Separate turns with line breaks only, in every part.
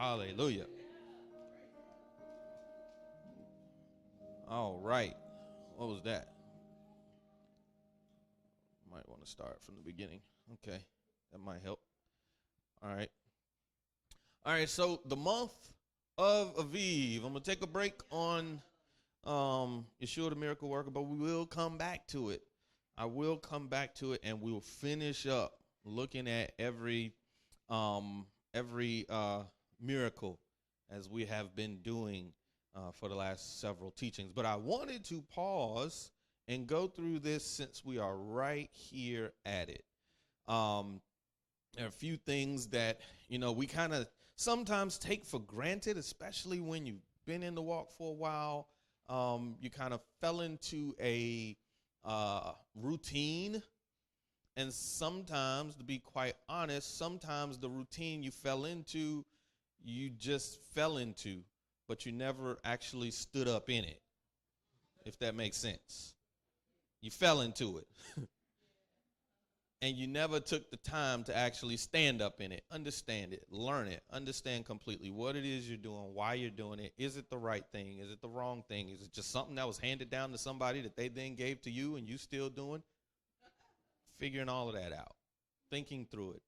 Hallelujah. All right. What was that? Might want to start from the beginning. Okay. That might help. All right. All right. So the month of Aviv. I'm going to take a break on Yeshua the Miracle Worker, but we will come back to it. I will come back to it, and we will finish up looking at every miracle as we have been doing for the last several teachings. But I wanted to pause and go through this since we are right here at it. There are a few things that, we kind of sometimes take for granted, especially when you've been in the walk for a while. You kind of fell into a routine. And sometimes, to be quite honest, sometimes the routine you fell into, you just fell into, but you never actually stood up in it, if that makes sense. You fell into it. And you never took the time to actually stand up in it, understand it, learn it, understand completely what it is you're doing, why you're doing it. Is it the right thing? Is it the wrong thing? Is it just something that was handed down to somebody that they then gave to you and you still doing? Figuring all of that out, thinking through it.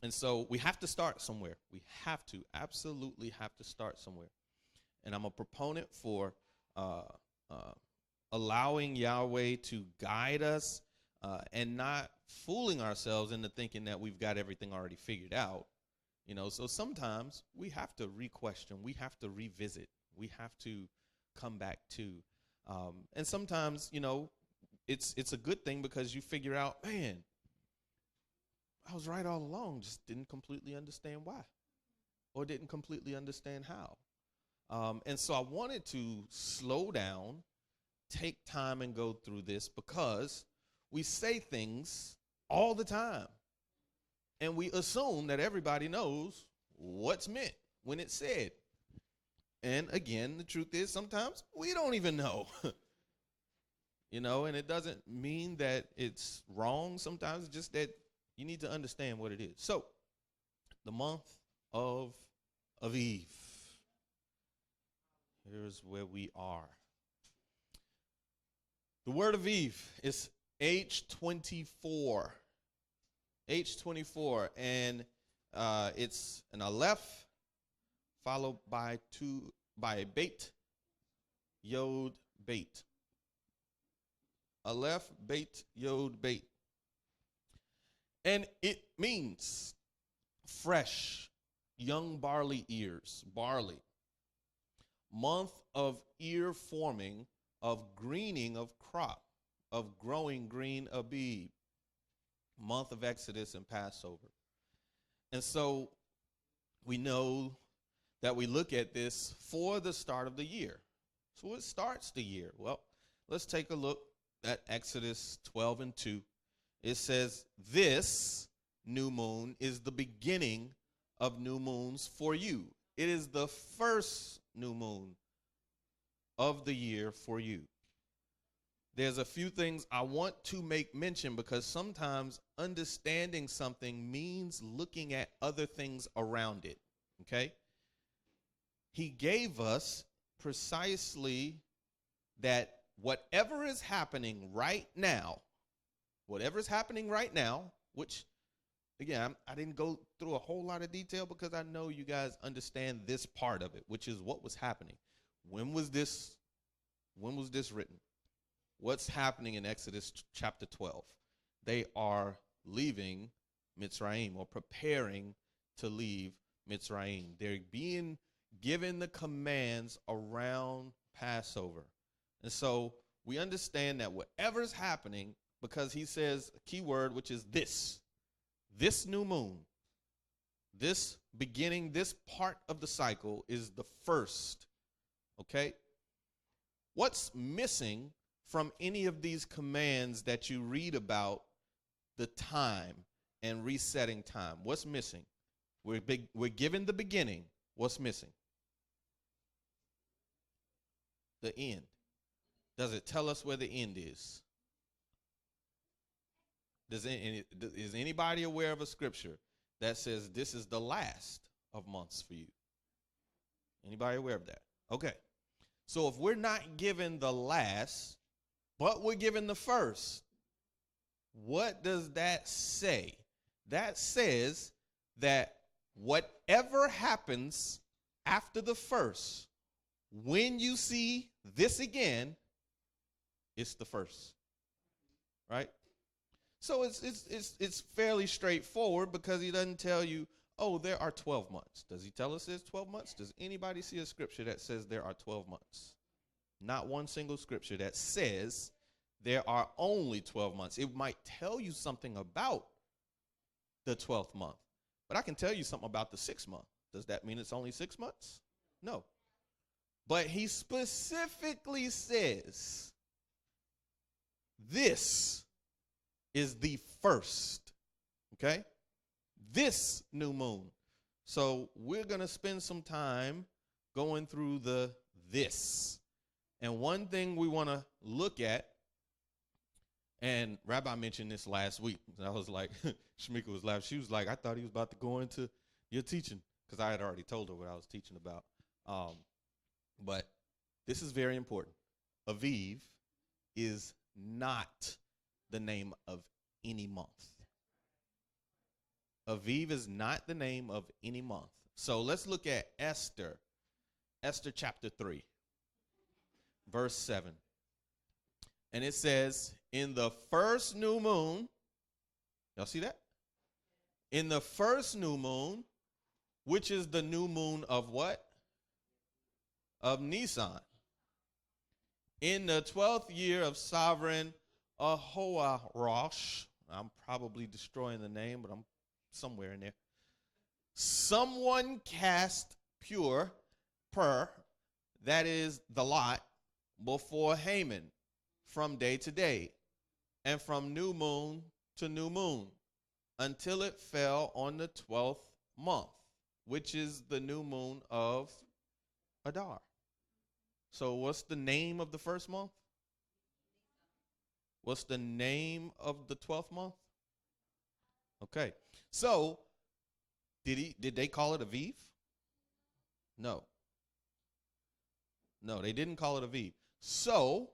And so we have to start somewhere. We have to, absolutely have to start somewhere. And I'm a proponent for allowing Yahweh to guide us and not fooling ourselves into thinking that we've got everything already figured out. So sometimes we have to re-question, we have to revisit, we have to come back to. And sometimes, it's a good thing because you figure out, man, I was right all along, just didn't completely understand why or didn't completely understand how. And so I wanted to slow down, take time and go through this because we say things all the time and we assume that everybody knows what's meant when it's said. And again, the truth is sometimes we don't even know. And it doesn't mean that it's wrong. Sometimes it's just that you need to understand what it is. So, the month of Aviv. Here's where we are. The word Aviv is H24. H24. And it's an Aleph followed by a bait, yod, bait. Aleph, bait, yod, bait. And it means fresh, young barley ears, barley. Month of ear forming, of greening of crop, of growing green Abib. Month of Exodus and Passover. And so we know that we look at this for the start of the year. So what starts the year? Well, let's take a look at Exodus 12:2. It says, this new moon is the beginning of new moons for you. It is the first new moon of the year for you. There's a few things I want to make mention because sometimes understanding something means looking at other things around it, okay? He gave us precisely that whatever is happening right now, which, again, I didn't go through a whole lot of detail because I know you guys understand this part of it, which is what was happening. When was this written? What's happening in Exodus chapter 12? They are leaving Mitzrayim or preparing to leave Mitzrayim. They're being given the commands around Passover. And so we understand that whatever's happening, because he says a key word, which is this new moon, this beginning, this part of the cycle is the first, okay? What's missing from any of these commands that you read about the time and resetting time? What's missing? We're given the beginning. What's missing? The end. Does it tell us where the end is? Is anybody aware of a scripture that says this is the last of months for you. Anybody aware of that? Okay. So if we're not given the last, but we're given the first, what does that say? That says that whatever happens after the first, when you see this again, it's the first. Right? So it's fairly straightforward because he doesn't tell you, oh, there are 12 months. Does he tell us there's 12 months? Does anybody see a scripture that says there are 12 months? Not one single scripture that says there are only 12 months. It might tell you something about the 12th month, but I can tell you something about the 6th month. Does that mean it's only 6 months? No. But he specifically says this is the first, okay? This new moon. So we're going to spend some time going through this. And one thing we want to look at, and Rabbi mentioned this last week. And I was like, Shamika was laughing. She was like, I thought he was about to go into your teaching, because I had already told her what I was teaching about. But this is very important. Aviv is not the name of any month. Aviv is not the name of any month. So let's look at Esther. Esther chapter 3, verse 7. And it says, in the first new moon, y'all see that? In the first new moon, which is the new moon of what? Of Nisan. In the 12th year of sovereign Ahasuerus, I'm probably destroying the name, but I'm somewhere in there. Someone cast pur, that is the lot, before Haman from day to day, and from new moon to new moon, until it fell on the 12th month, which is the new moon of Adar. So what's the name of the first month? What's the name of the 12th month? Okay. So did they call it Aviv? No. No, they didn't call it Aviv. So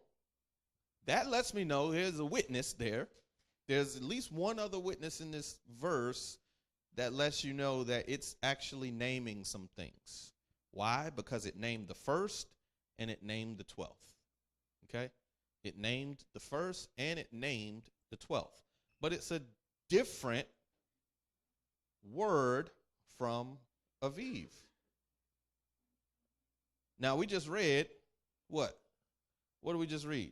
that lets me know there's a witness there. There's at least one other witness in this verse that lets you know that it's actually naming some things. Why? Because it named the first and it named the 12th. Okay? It named the first and it named the 12th. But it's a different word from Aviv. Now, we just read what? What did we just read?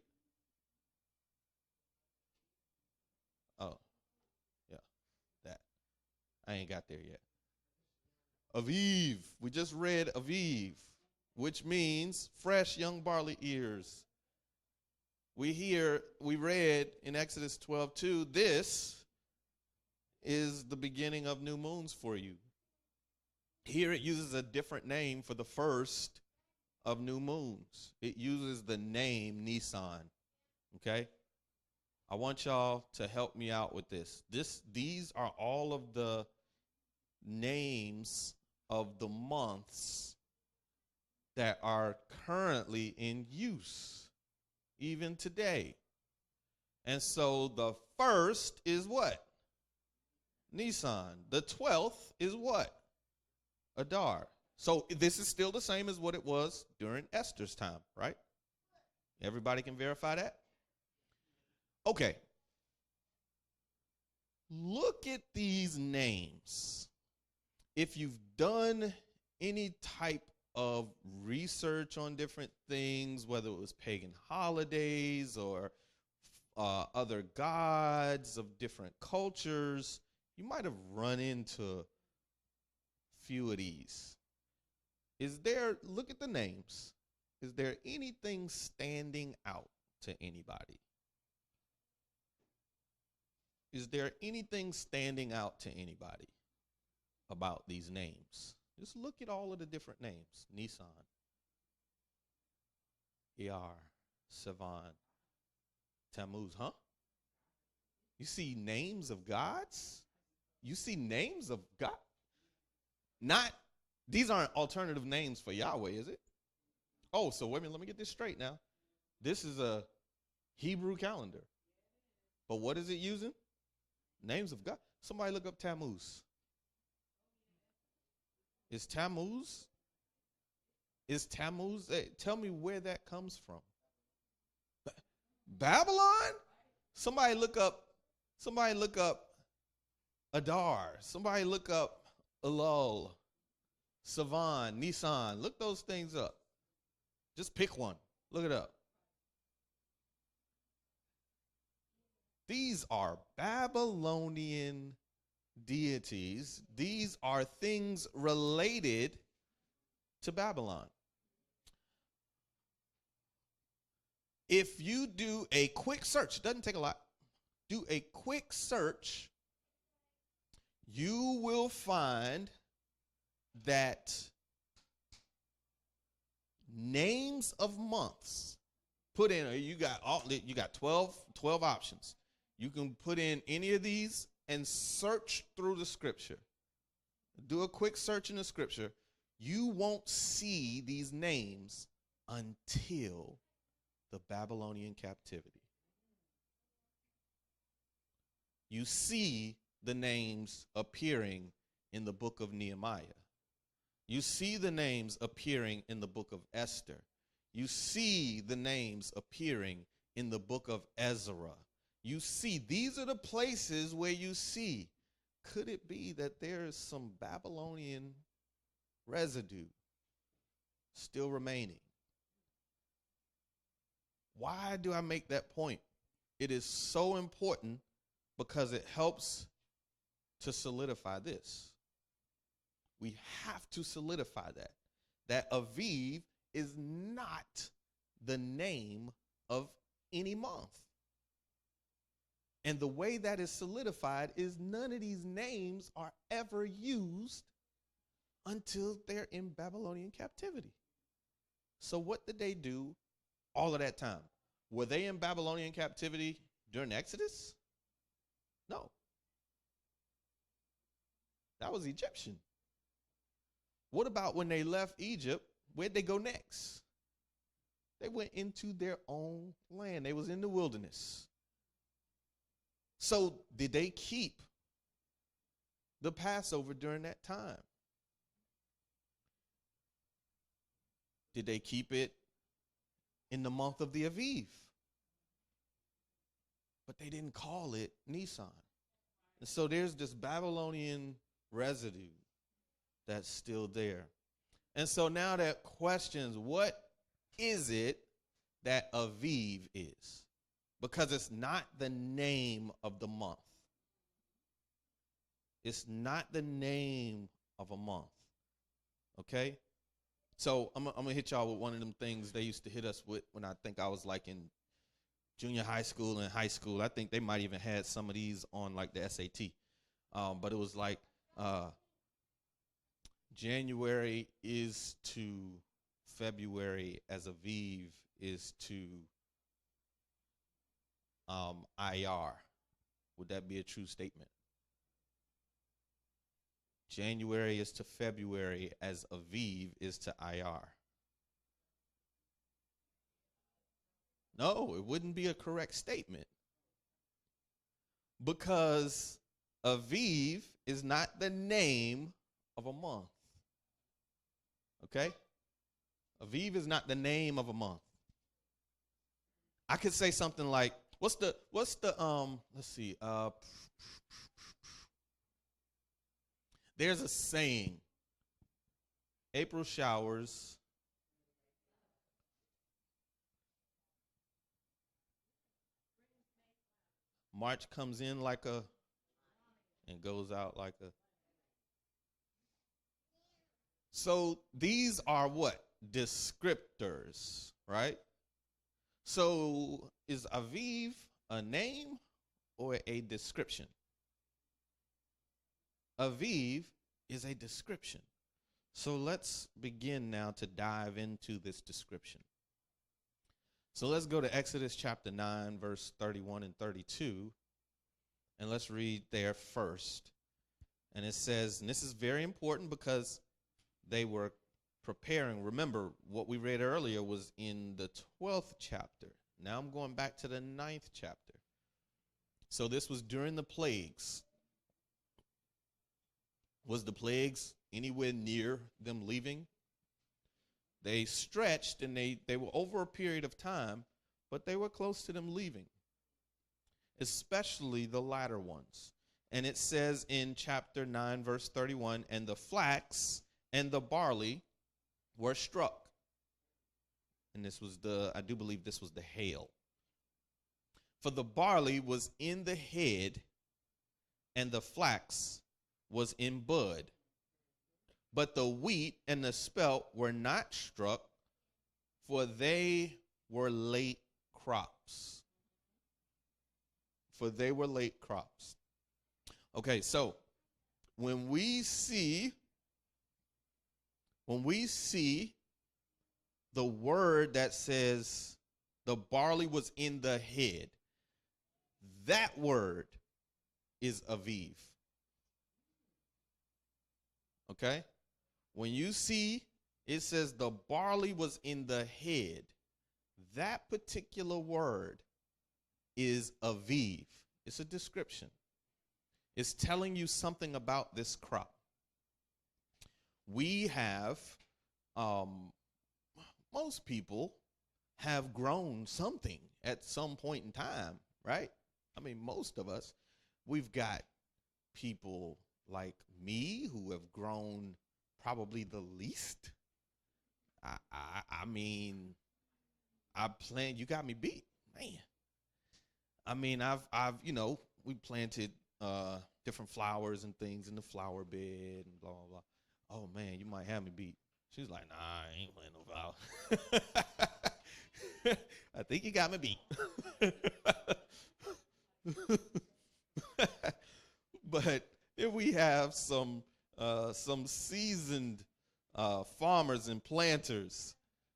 Oh, yeah, that. I ain't got there yet. Aviv. We just read Aviv, which means fresh young barley ears. We read in Exodus 12:2, this is the beginning of new moons for you. Here it uses a different name for the first of new moons. It uses the name Nisan. Okay? I want y'all to help me out with this. These are all of the names of the months that are currently in use, even today. And so the first is what? Nisan. The 12th is what? Adar. So this is still the same as what it was during Esther's time, right? Everybody can verify that? Okay. Look at these names. If you've done any type of research on different things, whether it was pagan holidays or other gods of different cultures, you might have run into a few of these. Look at the names. Is there anything standing out to anybody? Is there anything standing out to anybody about these names? Just look at all of the different names. Nisan, Iyar, Sivan, Tammuz, huh? You see names of gods? You see names of God? Not These aren't alternative names for Yahweh, is it? Oh, so wait a minute, let me get this straight now. This is a Hebrew calendar. But what is it using? Names of God. Somebody look up Tammuz. Is Tammuz? Hey, tell me where that comes from. Babylon? Somebody look up Adar. Somebody look up Elul, Savan, Nisan. Look those things up. Just pick one. Look it up. These are Babylonian deities. These are things related to Babylon. If you do a quick search, it doesn't take a lot, do a quick search, you will find that names of months, put in, you got 12 options. You can put in any of these and search through the scripture. Do a quick search in the scripture. You won't see these names until the Babylonian captivity. You see the names appearing in the book of Nehemiah. You see the names appearing in the book of Esther. You see the names appearing in the book of Ezra. You see, these are the places where you see, could it be that there is some Babylonian residue still remaining? Why do I make that point? It is so important because it helps to solidify this. We have to solidify that Aviv is not the name of any month. And the way that is solidified is none of these names are ever used until they're in Babylonian captivity. So what did they do all of that time? Were they in Babylonian captivity during Exodus? No. That was Egyptian. What about when they left Egypt? Where'd they go next? They went into their own land. They was in the wilderness. So did they keep the Passover during that time? Did they keep it in the month of the Aviv? But they didn't call it Nisan. And so there's this Babylonian residue that's still there. And so now that questions, what is it that Aviv is? Because it's not the name of the month. It's not the name of a month. Okay? So I'm going to hit y'all with one of them things they used to hit us with when I think I was like in junior high school and high school. I think they might even had some of these on like the SAT. But it was like January is to February as Aviv is to IR. Would that be a true statement? January is to February as Aviv is to IR. No, it wouldn't be a correct statement. Because Aviv is not the name of a month. Okay? Aviv is not the name of a month. I could say something like, let's see, there's a saying, April showers, March comes in like a, and goes out like a. So these are what? Descriptors, right? So is Aviv a name or a description? Aviv is a description. So let's begin now to dive into this description. So let's go to Exodus chapter 9, verse 31 and 32. And let's read there first. And it says, and this is very important because they were preparing. Remember, what we read earlier was in the 12th chapter. Now I'm going back to the 9th chapter. So this was during the plagues. Was the plagues anywhere near them leaving? They stretched, and they were over a period of time, but they were close to them leaving, especially the latter ones. And it says in chapter 9, verse 31, and the flax and the barley were struck. And this was I do believe this was the hail. For the barley was in the head, and the flax was in bud. But the wheat and the spelt were not struck, for they were late crops. For they were late crops. Okay, so when we see the word that says the barley was in the head, that word is Aviv. Okay? When you see it says the barley was in the head, that particular word is Aviv. It's a description. It's telling you something about this crop. We have, most people have grown something at some point in time, right? I mean, most of us. We've got people like me who have grown probably the least. I mean, you got me beat, man. I mean, I've we planted different flowers and things in the flower bed and blah, blah, blah. Oh, man, you might have me beat. She's like, nah, I ain't playing no flower. I think you got me beat. But if we have some seasoned farmers and planters,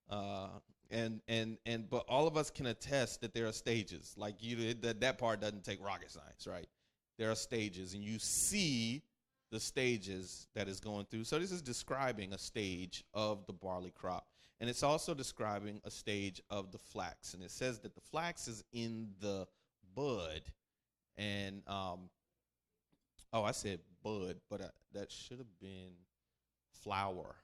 but all of us can attest that there are stages. Like that part doesn't take rocket science, right? There are stages, and you see the stages that is going through. So this is describing a stage of the barley crop, and it's also describing a stage of the flax. And it says that the flax is in the bud, and I said bud, but that should have been flower.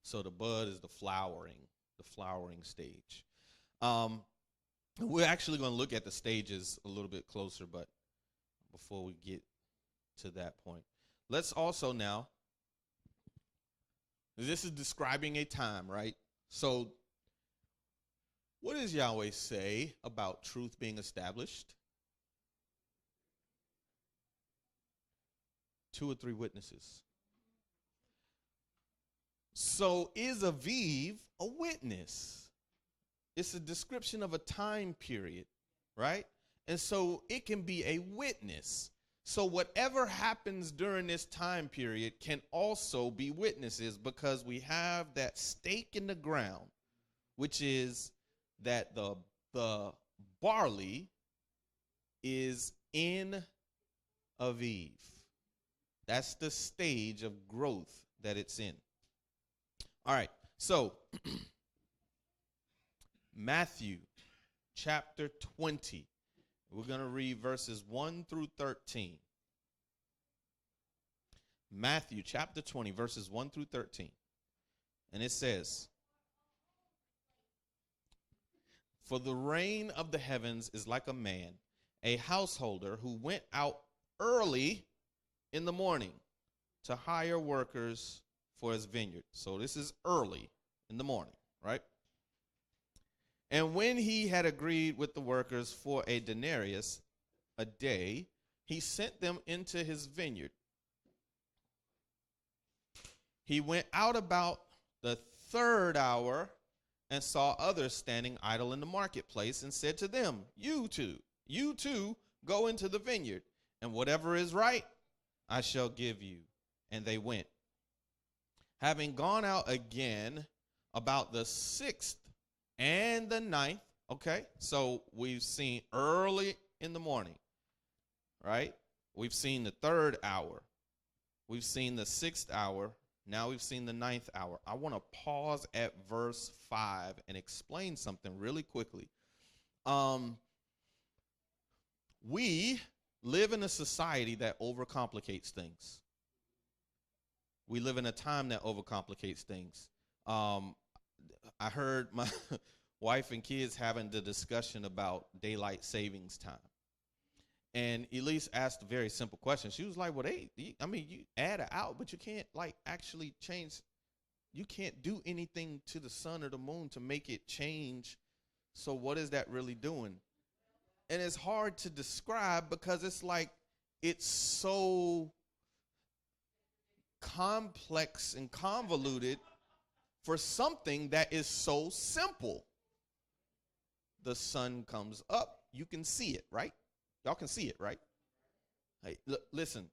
So the bud is the flowering stage. We're actually going to look at the stages a little bit closer, but before we get to that point, let's also now, this is describing a time, right? So what does Yahweh say about truth being established? 2 or 3 witnesses. So is Aviv a witness? It's a description of a time period, right? And so it can be a witness. So whatever happens during this time period can also be witnesses, because we have that stake in the ground, which is that the barley is in Aviv. That's the stage of growth that it's in. All right, so Matthew chapter 20. We're going to read verses 1 through 13. Matthew chapter 20, verses 1 through 13. And it says, for the reign of the heavens is like a man, a householder who went out early in the morning to hire workers for his vineyard. So this is early in the morning, right? And when he had agreed with the workers for a denarius a day, he sent them into his vineyard. He went out about the 3rd hour and saw others standing idle in the marketplace, and said to them, you too, go into the vineyard, and whatever is right, I shall give you. And they went. Having gone out again about the 6th and the 9th, okay, so we've seen early in the morning, right? We've seen the 3rd hour. We've seen the 6th hour. Now we've seen the 9th hour. I want to pause at verse 5 and explain something really quickly. We live in a society that overcomplicates things. We live in a time that overcomplicates things. I heard my wife and kids having the discussion about daylight savings time. And Elise asked a very simple question. She was like, well, you add it out, but you can't actually change. You can't do anything to the sun or the moon to make it change. So what is that really doing? And it's hard to describe because it's so complex and convoluted for something that is so simple. The sun comes up. You can see it, right? Y'all can see it, right? Hey, listen.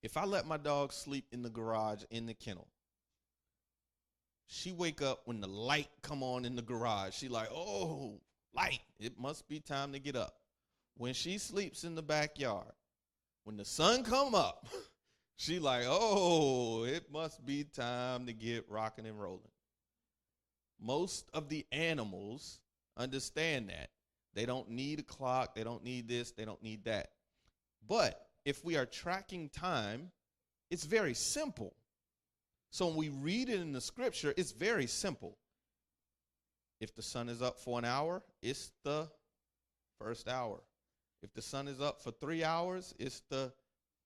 If I let my dog sleep in the garage in the kennel, she wake up when the light come on in the garage. She like, oh, light. It must be time to get up. When she sleeps in the backyard, when the sun come up, she like, oh, it must be time to get rocking and rolling. Most of the animals understand that. They don't need a clock. They don't need this. They don't need that. But if we are tracking time, it's very simple. So when we read it in the scripture, it's very simple. If the sun is up for an hour, it's the first hour. If the sun is up for 3 hours, it's the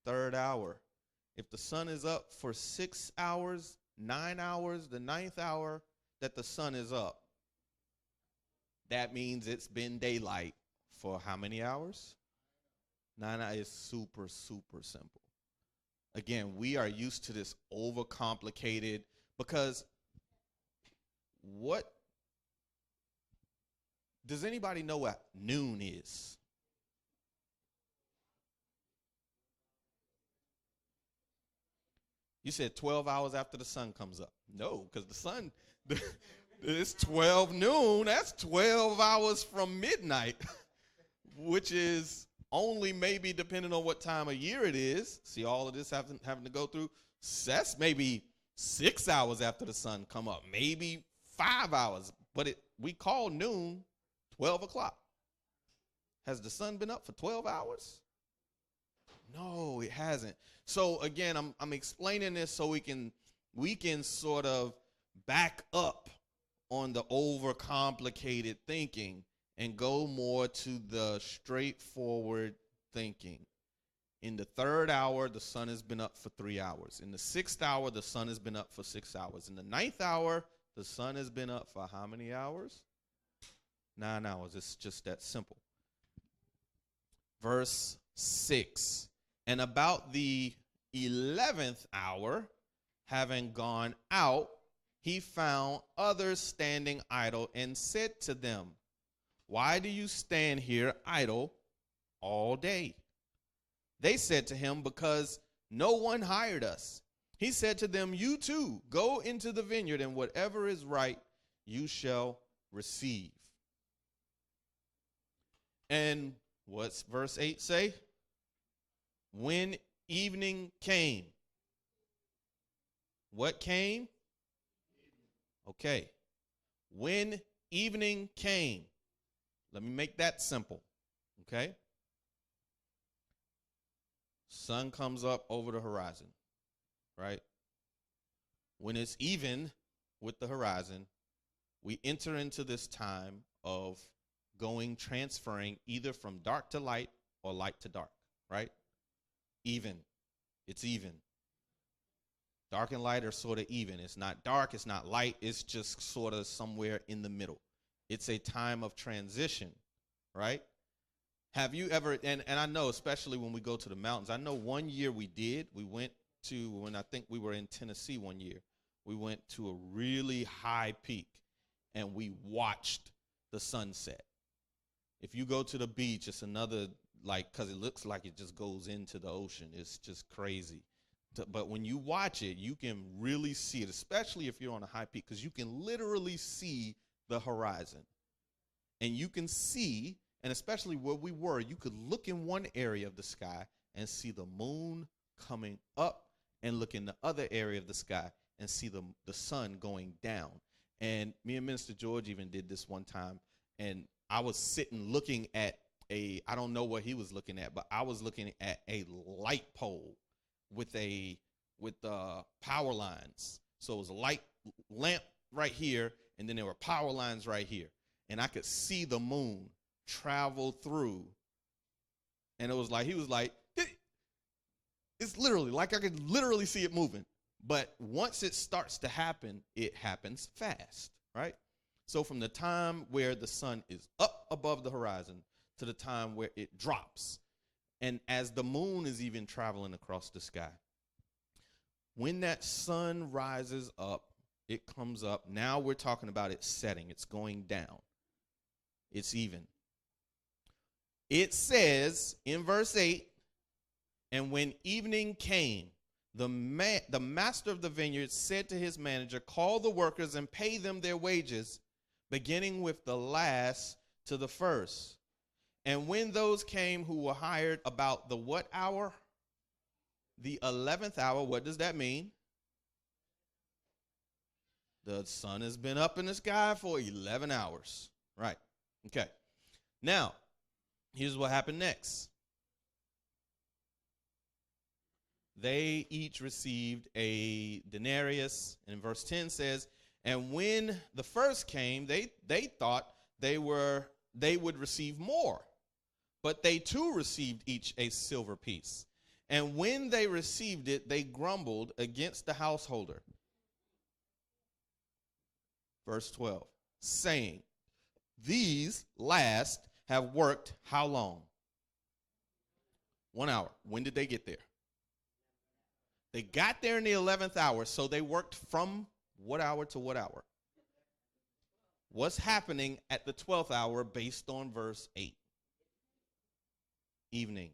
third hour. If the sun is up for 6 hours, 9 hours, the 9th hour that the sun is up, that means it's been daylight for how many hours? 9 hours. Is super, super simple. Again, we are used to this overcomplicated because what does anybody know what noon is? You said 12 hours after the sun comes up. No, because the sun, it's 12 noon. That's 12 hours from midnight, which is only maybe depending on what time of year it is. See all of this having to go through. That's maybe 6 hours after the sun come up, maybe 5 hours. But we call noon 12 o'clock. Has the sun been up for 12 hours? No, it hasn't. So again, I'm explaining this so we can sort of back up on the overcomplicated thinking and go more to the straightforward thinking. In the third hour, the sun has been up for 3 hours. In the 6th hour, the sun has been up for 6 hours. In the 9th hour, the sun has been up for how many hours? 9 hours. It's just that simple. Verse 6. And about the 11th hour, having gone out, he found others standing idle and said to them, why do you stand here idle all day? They said to him, because no one hired us. He said to them, you too, go into the vineyard, and whatever is right, you shall receive. And what's verse 8 say? When evening came. What came? Okay. When evening came. Let me make that simple. Okay? Sun comes up over the horizon. Right? When it's even with the horizon, we enter into this time of transferring either from dark to light or light to dark. Right? Even. It's even. Dark and light are sort of even. It's not dark, it's not light, it's just sort of somewhere in the middle. It's a time of transition, right? Have you ever, and I know especially when we go to the mountains, I know one year we went to, when I think we were in Tennessee one year, we went to a really high peak and we watched the sunset. If you go to the beach, it's another, because it looks like it just goes into the ocean. It's just crazy. But when you watch it, you can really see it, especially if you're on a high peak, because you can literally see the horizon. And you can see, and especially where we were, you could look in one area of the sky and see the moon coming up and look in the other area of the sky and see the sun going down. And me and Minister George even did this one time, and I was sitting looking at I don't know what he was looking at, but I was looking at a light pole with power lines. So it was a light lamp right here, and then there were power lines right here. And I could see the moon travel through. And it was like, he was like, it's literally, like I could literally see it moving. But once it starts to happen, it happens fast, right? So from the time where the sun is up above the horizon to the time where it drops, and as the moon is even traveling across the sky, when that sun rises up, it comes up. Now we're talking about it setting. It's going down. It's even. It says in verse 8, and when evening came, the master of the vineyard said to his manager, call the workers and pay them their wages, beginning with the last to the first. And when those came who were hired about the what hour? The 11th hour. What does that mean? The sun has been up in the sky for 11 hours. Right. Okay. Now, here's what happened next. They each received a denarius. And verse 10 says, and when the first came, they thought they would receive more. But they too received each a silver piece. And when they received it, they grumbled against the householder. Verse 12, saying, these last have worked how long? 1 hour. When did they get there? They got there in the 11th hour, so they worked from what hour to what hour? What's happening at the 12th hour based on verse 8? Evening.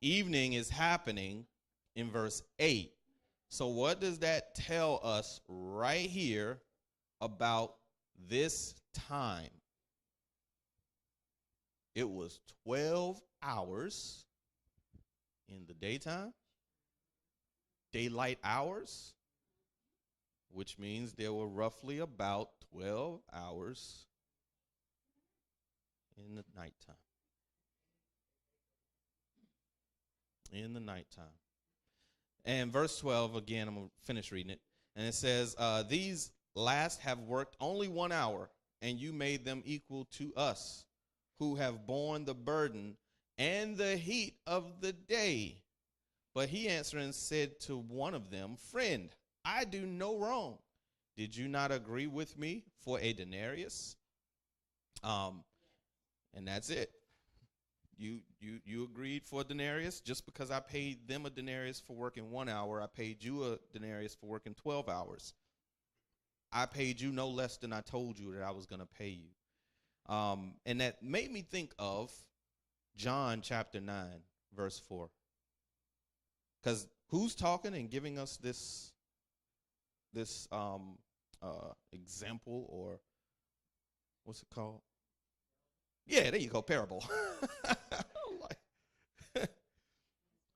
Evening is happening in verse 8. So what does that tell us right here about this time? It was 12 hours in the daytime, daylight hours, which means there were roughly about 12 hours in the nighttime. In the nighttime. And verse 12, again, I'm going to finish reading it. And it says, these last have worked only 1 hour, and you made them equal to us, who have borne the burden and the heat of the day. But he answering said to one of them, friend, I do no wrong. Did you not agree with me for a denarius? And that's it. You agreed for a denarius. Just because I paid them a denarius for working 1 hour, I paid you a denarius for working 12 hours. I paid you no less than I told you that I was going to pay you. And that made me think of John chapter 9, verse 4. Because who's talking and giving us this example, or what's it called? Yeah, there you go, parable.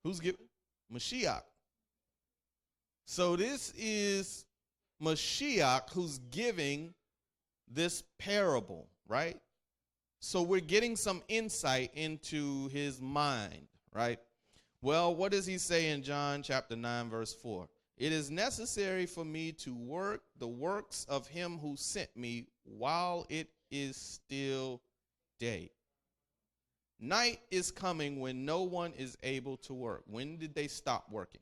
Who's giving? Mashiach. So this is Mashiach who's giving this parable, right? So we're getting some insight into his mind, right? Well, what does he say in John chapter 9, verse 4? It is necessary for me to work the works of him who sent me while it is still day. Night is coming when no one is able to work. When did they stop working?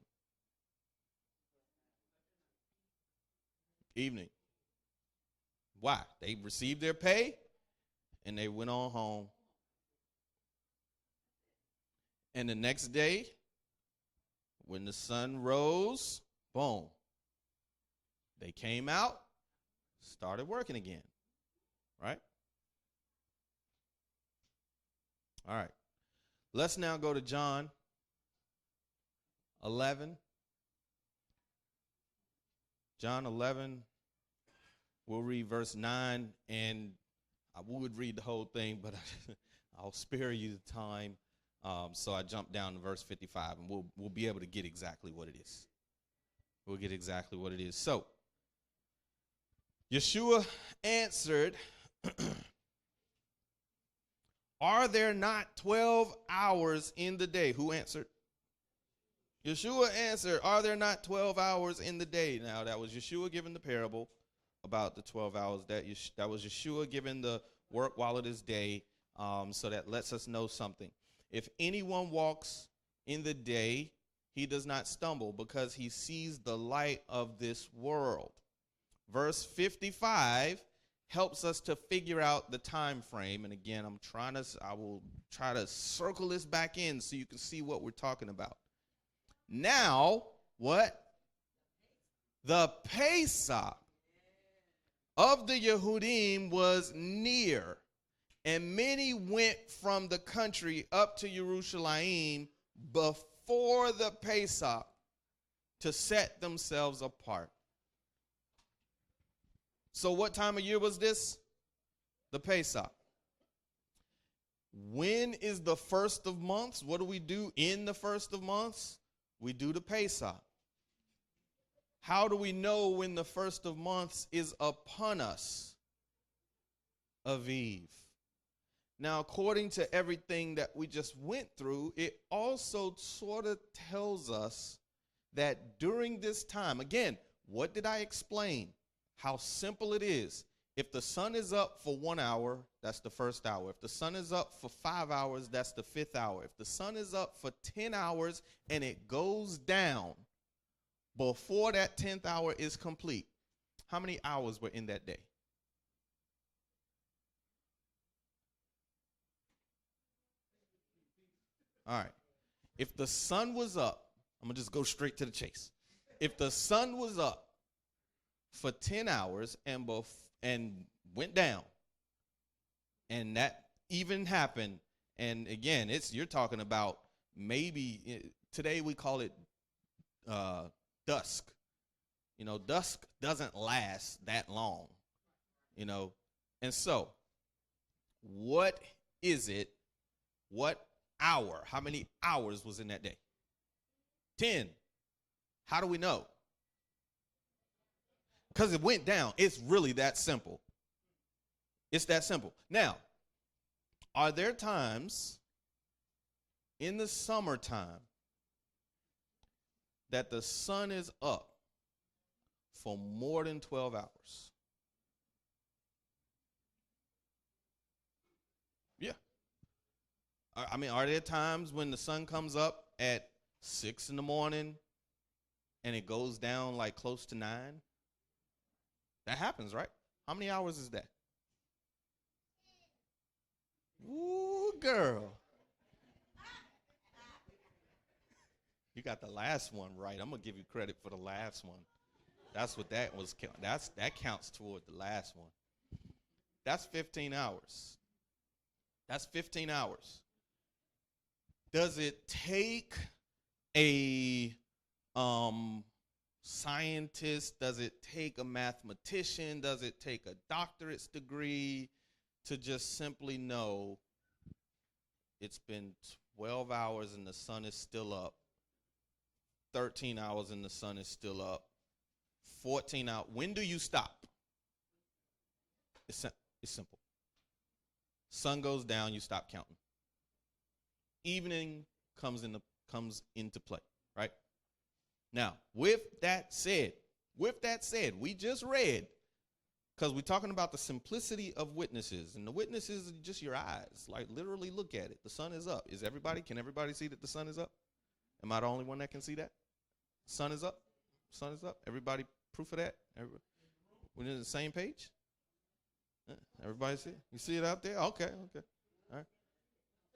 Evening. Why? They received their pay and they went on home. And the next day, when the sun rose, boom, they came out, started working again, right? All right. Let's now go to John 11. John 11, we'll read verse 9, and I would read the whole thing, but I'll spare you the time So I jumped down to verse 55, and we'll be able to get exactly what it is. We'll get exactly what it is. So Yeshua answered, are there not 12 hours in the day? Who answered? Yeshua answered, are there not 12 hours in the day? Now, that was Yeshua giving the parable about the 12 hours. That was Yeshua giving the work while it is day. So that lets us know something. If anyone walks in the day, he does not stumble because he sees the light of this world. Verse 55 helps us to figure out the time frame. And again, I will try to circle this back in so you can see what we're talking about. Now, what? The Pesach of the Yehudim was near, and many went from the country up to Jerusalem before the Pesach to set themselves apart. So what time of year was this? The Pesach. When is the first of months? What do we do in the first of months? We do the Pesach. How do we know when the first of months is upon us? Aviv. Now, according to everything that we just went through, it also sort of tells us that during this time, again, what did I explain? How simple it is. If the sun is up for 1 hour, that's the first hour. If the sun is up for 5 hours, that's the fifth hour. If the sun is up for 10 hours and it goes down before that 10th hour is complete, how many hours were in that day? All right. If the sun was up, I'm going to just go straight to the chase. If the sun was up for 10 hours and went down, and that even happened, and again, you're talking about maybe today we call it dusk. Dusk doesn't last that long, and so what is it? What hour? How many hours was in that day? 10. How do we know? Because it went down. It's really that simple. It's that simple. Now, are there times in the summertime that the sun is up for more than 12 hours? Yeah. I mean, are there times when the sun comes up at 6 in the morning and it goes down like close to 9? That happens, right? How many hours is that? Ooh, girl. You got the last one right. I'm going to give you credit for the last one. That's what that was. That counts toward the last one. That's 15 hours. That's 15 hours. Does it take a scientist? Does it take a mathematician? Does it take a doctorate's degree to just simply know it's been 12 hours and the sun is still up, 13 hours and the sun is still up, 14 hours? When do you stop? It's simple. Sun goes down, you stop counting. Evening comes into play, right? Now, with that said, we just read, because we're talking about the simplicity of witnesses, and the witnesses are just your eyes. Like, literally look at it. The sun is up. Can everybody see that the sun is up? Am I the only one that can see that? Sun is up. Sun is up. Everybody proof of that? We're on the same page? Everybody see it? You see it out there? Okay. All right.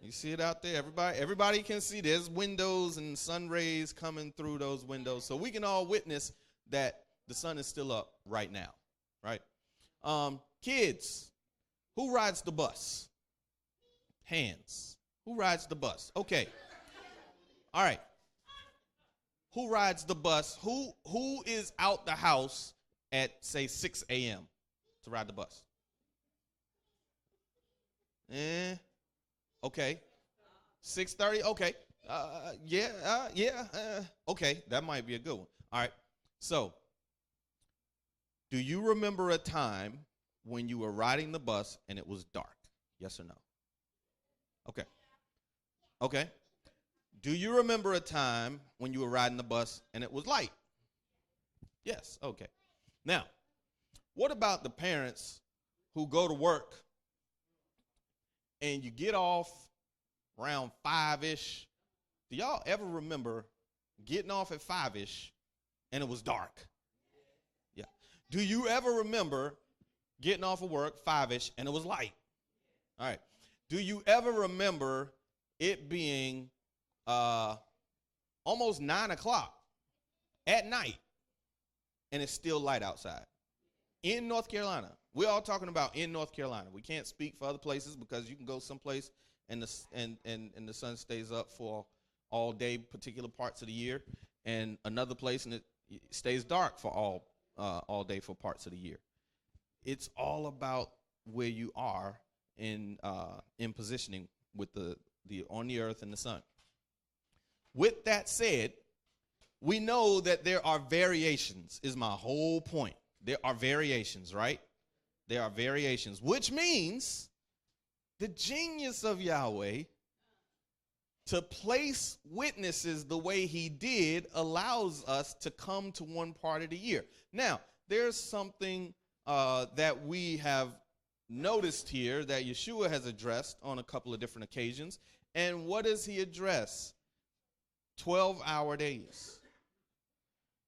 You see it out there. Everybody can see. There's windows and sun rays coming through those windows. So we can all witness that the sun is still up right now, right? Kids, who rides the bus? Hands. Who rides the bus? Okay. All right. Who rides the bus? Who is out the house at, say, 6 a.m. to ride the bus? Okay. 6:30. Okay. Okay, that might be a good one. All right. So, do you remember a time when you were riding the bus and it was dark? Yes or no? Okay. Okay. Do you remember a time when you were riding the bus and it was light? Yes. Okay. Now, what about the parents who go to work and you get off around 5-ish? Do y'all ever remember getting off at 5-ish and it was dark? Yeah. Do you ever remember getting off of work 5-ish and it was light? All right. Do you ever remember it being almost 9 o'clock at night and it's still light outside? In North Carolina. We're all talking about in North Carolina. We can't speak for other places because you can go someplace and the sun stays up for all day, particular parts of the year, and another place and it stays dark for all day for parts of the year. It's all about where you are in positioning with the on the earth and the sun. With that said, we know that there are variations, is my whole point. There are variations, right? There are variations, which means the genius of Yahweh to place witnesses the way he did allows us to come to one part of the year. Now, there's something that we have noticed here that Yeshua has addressed on a couple of different occasions. And what does he address? 12-hour days.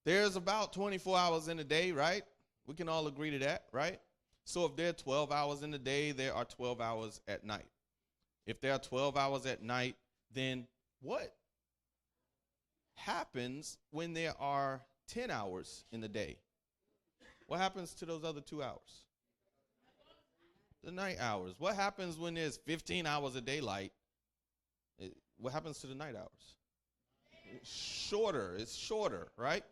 There's about 24 hours in a day, right? We can all agree to that, right? So if there are 12 hours in the day, there are 12 hours at night. If there are 12 hours at night, then what happens when there are 10 hours in the day? What happens to those other 2 hours? The night hours. What happens when there's 15 hours of daylight? What happens to the night hours? It's shorter, right?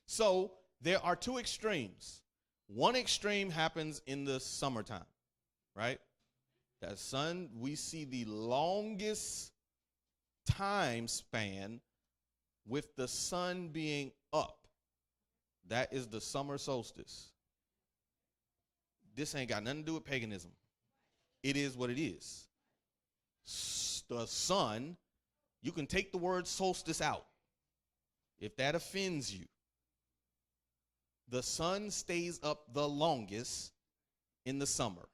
So there are two extremes. One extreme happens in the summertime, right? That sun, we see the longest time span with the sun being up. That is the summer solstice. This ain't got nothing to do with paganism. It is what it is. The sun, you can take the word solstice out if that offends you. The sun stays up the longest in the summer.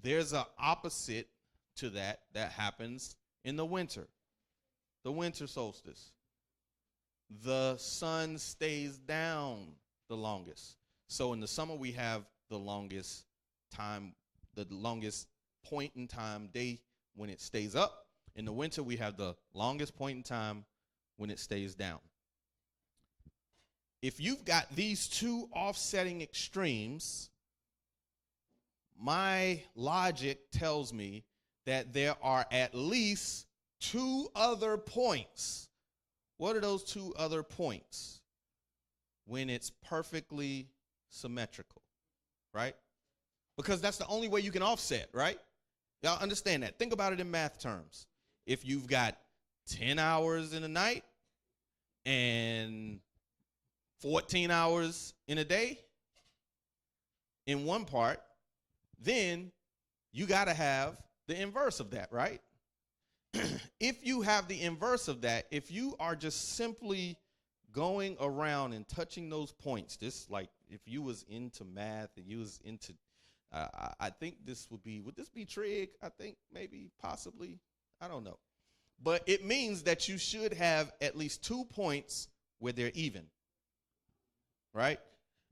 There's an opposite to that happens in the winter solstice. The sun stays down the longest. So in the summer we have the longest time, the longest point in time day when it stays up. In the winter we have the longest point in time when it stays down. If you've got these two offsetting extremes, my logic tells me that there are at least two other points. What are those two other points? When it's perfectly symmetrical, right? Because that's the only way you can offset, right? Y'all understand that. Think about it in math terms. If you've got 10 hours in a night and 14 hours in a day in one part, then you got to have the inverse of that, right? If you have the inverse of that, if you are just simply going around and touching those points, just like if you was into math and you was into, I think would this be trig? I think maybe, possibly, I don't know. But it means that you should have at least 2 points where they're even, right?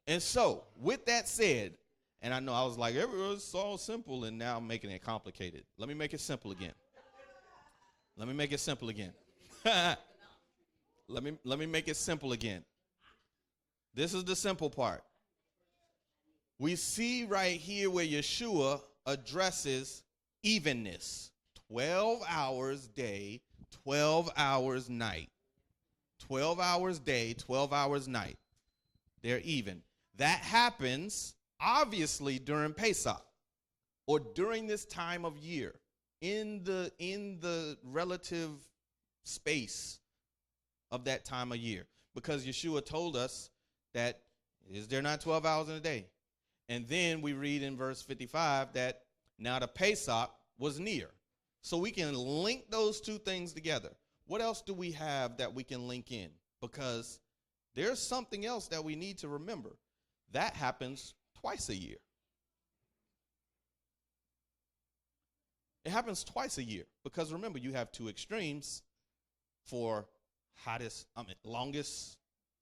And so, with that said, and I know I was like, it's all simple, and now I'm making it complicated. Let me make it simple again. Let me make it simple again. Let me make it simple again. This is the simple part. We see right here where Yeshua addresses evenness. 12 hours day, 12 hours night. 12 hours day, 12 hours night. They're even. That happens obviously during Pesach or during this time of year in the relative space of that time of year. Because Yeshua told us that, is there not 12 hours in a day? And then we read in verse 55 that now the Pesach was near. So we can link those two things together. What else do we have that we can link in? Because there's something else that we need to remember. That happens twice a year. It happens twice a year. Because remember, you have two extremes for longest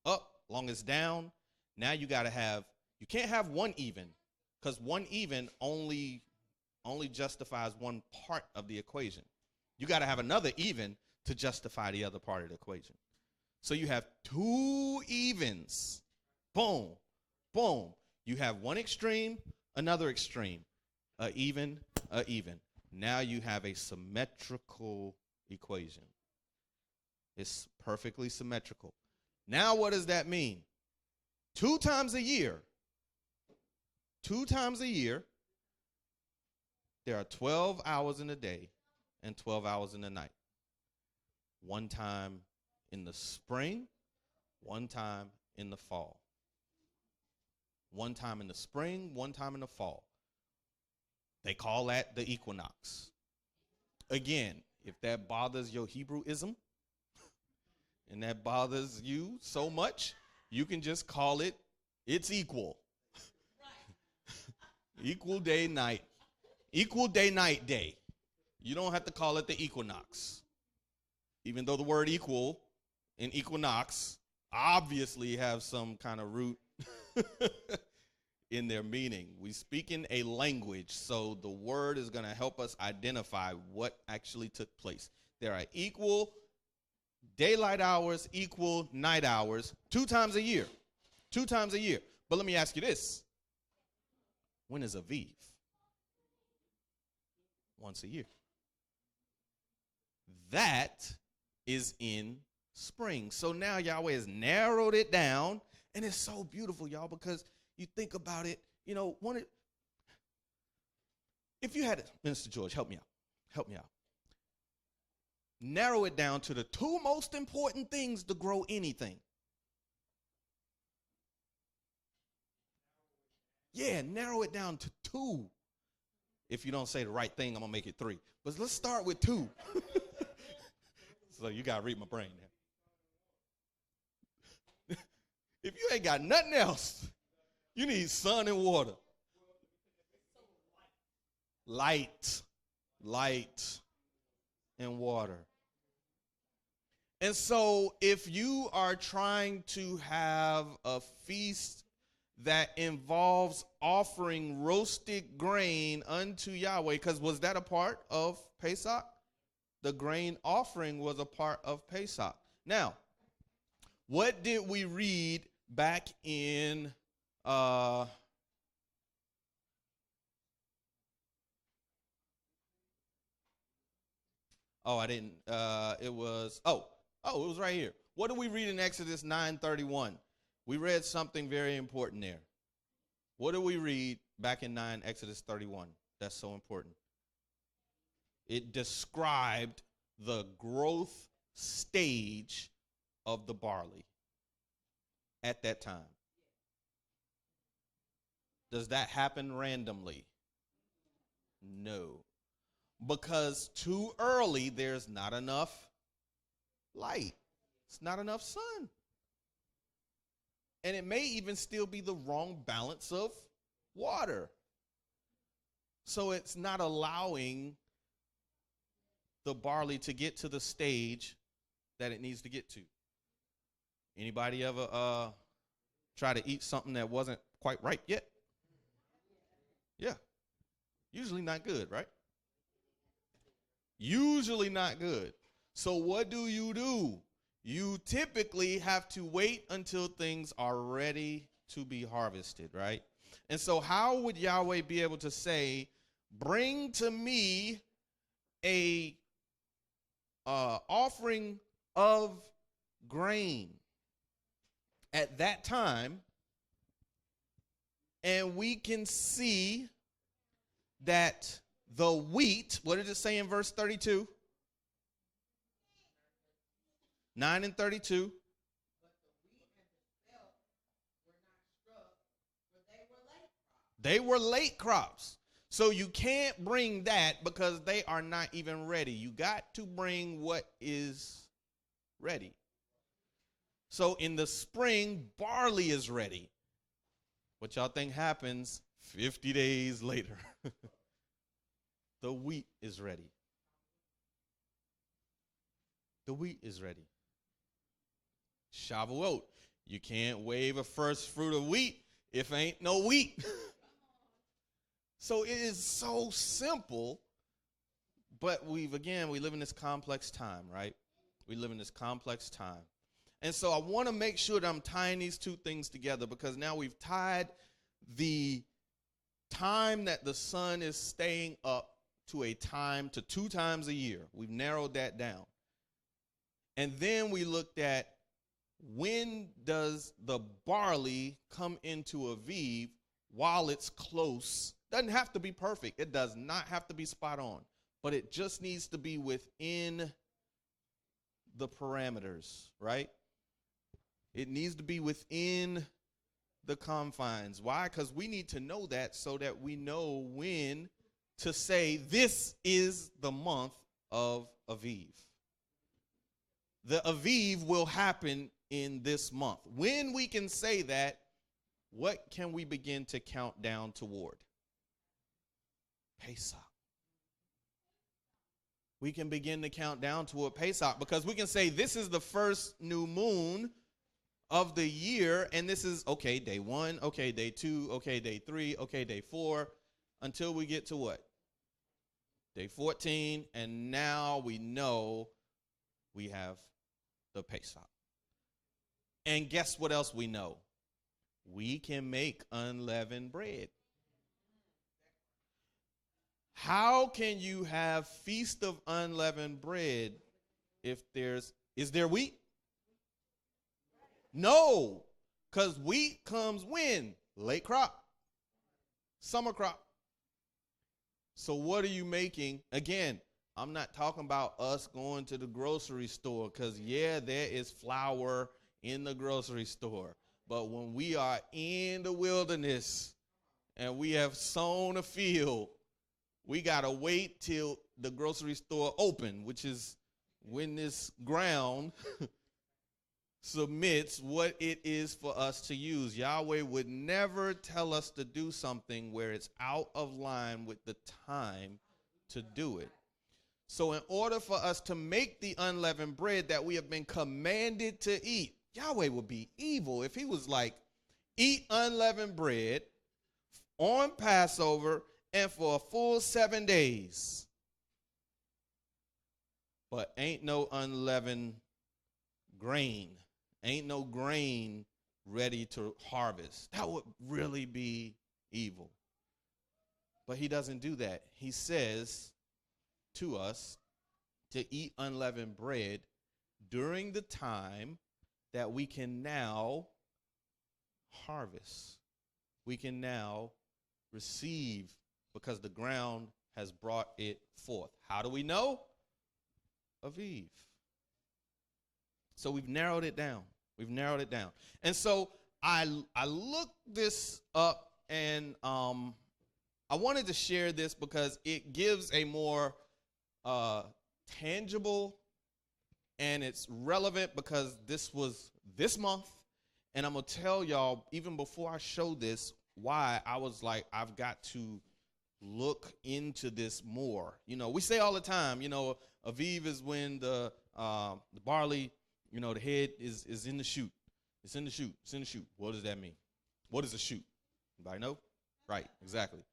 up, longest down. Now you can't have one even, because one even only justifies one part of the equation. You got to have another even to justify the other part of the equation. So you have two evens. Boom, boom. You have one extreme, another extreme. A even. Now you have a symmetrical equation. It's perfectly symmetrical. Now what does that mean? 2 times a year, there are 12 hours in a day and 12 hours in the night. One time in the spring, one time in the fall. One time in the spring, one time in the fall. They call that the equinox. Again, if that bothers your Hebrewism and that bothers you so much, you can just call it, it's equal. Equal day, night. Equal day, night, day. You don't have to call it the equinox. Even though the word equal and equinox obviously have some kind of root in their meaning. We speak in a language, so the word is going to help us identify what actually took place. There are equal daylight hours, equal night hours, 2 times a year. 2 times a year. But let me ask you this. When is Aviv? Once a year. That is in spring. So now Yahweh has narrowed it down, and it's so beautiful, y'all, because you think about it, if you had, Minister George, help me out. Narrow it down to the 2 most important things to grow anything. Yeah, narrow it down to 2. If you don't say the right thing, I'm going to make it 3. But let's start with 2. So you got to read my brain there. If you ain't got nothing else, you need sun and water. Light and water. And so if you are trying to have a feast that involves offering roasted grain unto Yahweh, because was that a part of Pesach? The grain offering was a part of Pesach. Now, what did we read back in I didn't. It was right here. What do we read in Exodus 9:31? We read something very important there. What do we read back in Exodus 31? That's so important. It described the growth stage of the barley at that time. Does that happen randomly? No. Because too early, there's not enough light. It's not enough sun. And it may even still be the wrong balance of water. So it's not allowing the barley to get to the stage that it needs to get to. Anybody ever try to eat something that wasn't quite ripe yet? Yeah. Usually not good, right? Usually not good. So what do? You typically have to wait until things are ready to be harvested, right? And so how would Yahweh be able to say, bring to me a offering of grain at that time, and we can see that the wheat, what did it say in verse 32? 9 and 32. They were late crops. So you can't bring that because they are not even ready. You got to bring what is ready. So in the spring, barley is ready. What y'all think happens 50 days later? The wheat is ready. The wheat is ready. Shavuot. You can't wave a first fruit of wheat if ain't no wheat. So it is so simple, but we live in this complex time, right? We live in this complex time. And so I want to make sure that I'm tying these two things together, because now we've tied the time that the sun is staying up to 2 times a year. We've narrowed that down. And then we looked at, when does the barley come into Aviv while it's close? Doesn't have to be perfect. It does not have to be spot on, but it just needs to be within the parameters, right? It needs to be within the confines. Why? Because we need to know that so that we know when to say this is the month of Aviv. The Aviv will happen in this month. When we can say that, what can we begin to count down toward? Pesach. We can begin to count down toward Pesach, because we can say this is the first new moon of the year, and this is, okay, day 1, okay, day 2, okay, day 3, okay, day 4, until we get to what? Day 14, and now we know we have the Pesach. And guess what else we know? We can make unleavened bread. How can you have Feast of Unleavened Bread if is there wheat? No, because wheat comes when? Late crop, summer crop. So what are you making? Again, I'm not talking about us going to the grocery store, because, yeah, there is flour in the grocery store. But when we are in the wilderness and we have sown a field, we got to wait till the grocery store open, which is when this ground submits what it is for us to use. Yahweh would never tell us to do something where it's out of line with the time to do it. So in order for us to make the unleavened bread that we have been commanded to eat, Yahweh would be evil if he was like, eat unleavened bread on Passover and for a full 7 days. But ain't no unleavened grain. Ain't no grain ready to harvest. That would really be evil. But he doesn't do that. He says to us to eat unleavened bread during the time that we can now harvest. We can now receive, because the ground has brought it forth. How do we know? Aviv. So we've narrowed it down. We've narrowed it down. And so I looked this up, and I wanted to share this because it gives a more tangible, and it's relevant because this was this month. And I'm going to tell y'all, even before I show this, why I was like, I've got to look into this more. You know, we say all the time, you know, Aviv is when the barley, you know, the head is in the shoot. It's in the shoot. It's in the shoot. What does that mean? What is a shoot? Anybody know? Right, exactly.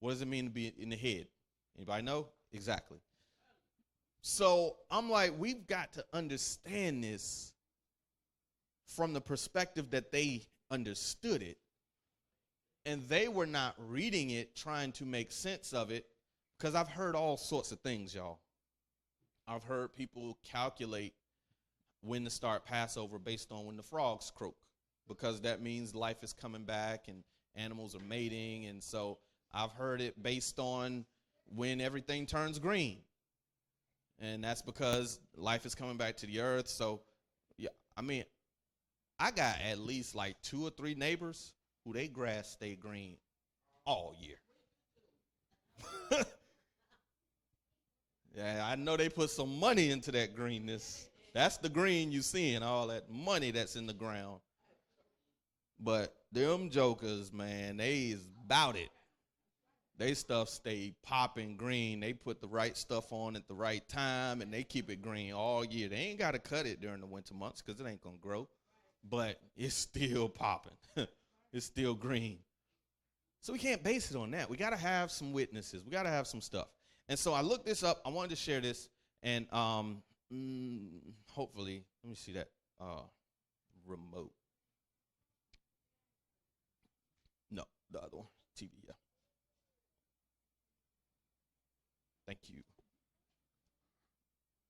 What does it mean to be in the head? Anybody know? Exactly. So I'm like, we've got to understand this from the perspective that they understood it. And they were not reading it, trying to make sense of it, because I've heard all sorts of things, y'all. I've heard people calculate when to start Passover based on when the frogs croak, because that means life is coming back and animals are mating. And so I've heard it based on when everything turns green. And that's because life is coming back to the earth. So, yeah, I mean, I got at least like 2 or 3 neighbors who they grass stay green all year. Yeah, I know they put some money into that greenness. That's the green you seeing, all that money that's in the ground. But them jokers, man, they is about it. They stuff stay popping green. They put the right stuff on at the right time, and they keep it green all year. They ain't got to cut it during the winter months because it ain't going to grow. But it's still popping. It's still green. So we can't base it on that. We got to have some witnesses. We got to have some stuff. And so I looked this up. I wanted to share this. And hopefully, let me see that remote. No, the other one. TV, yeah. Thank you.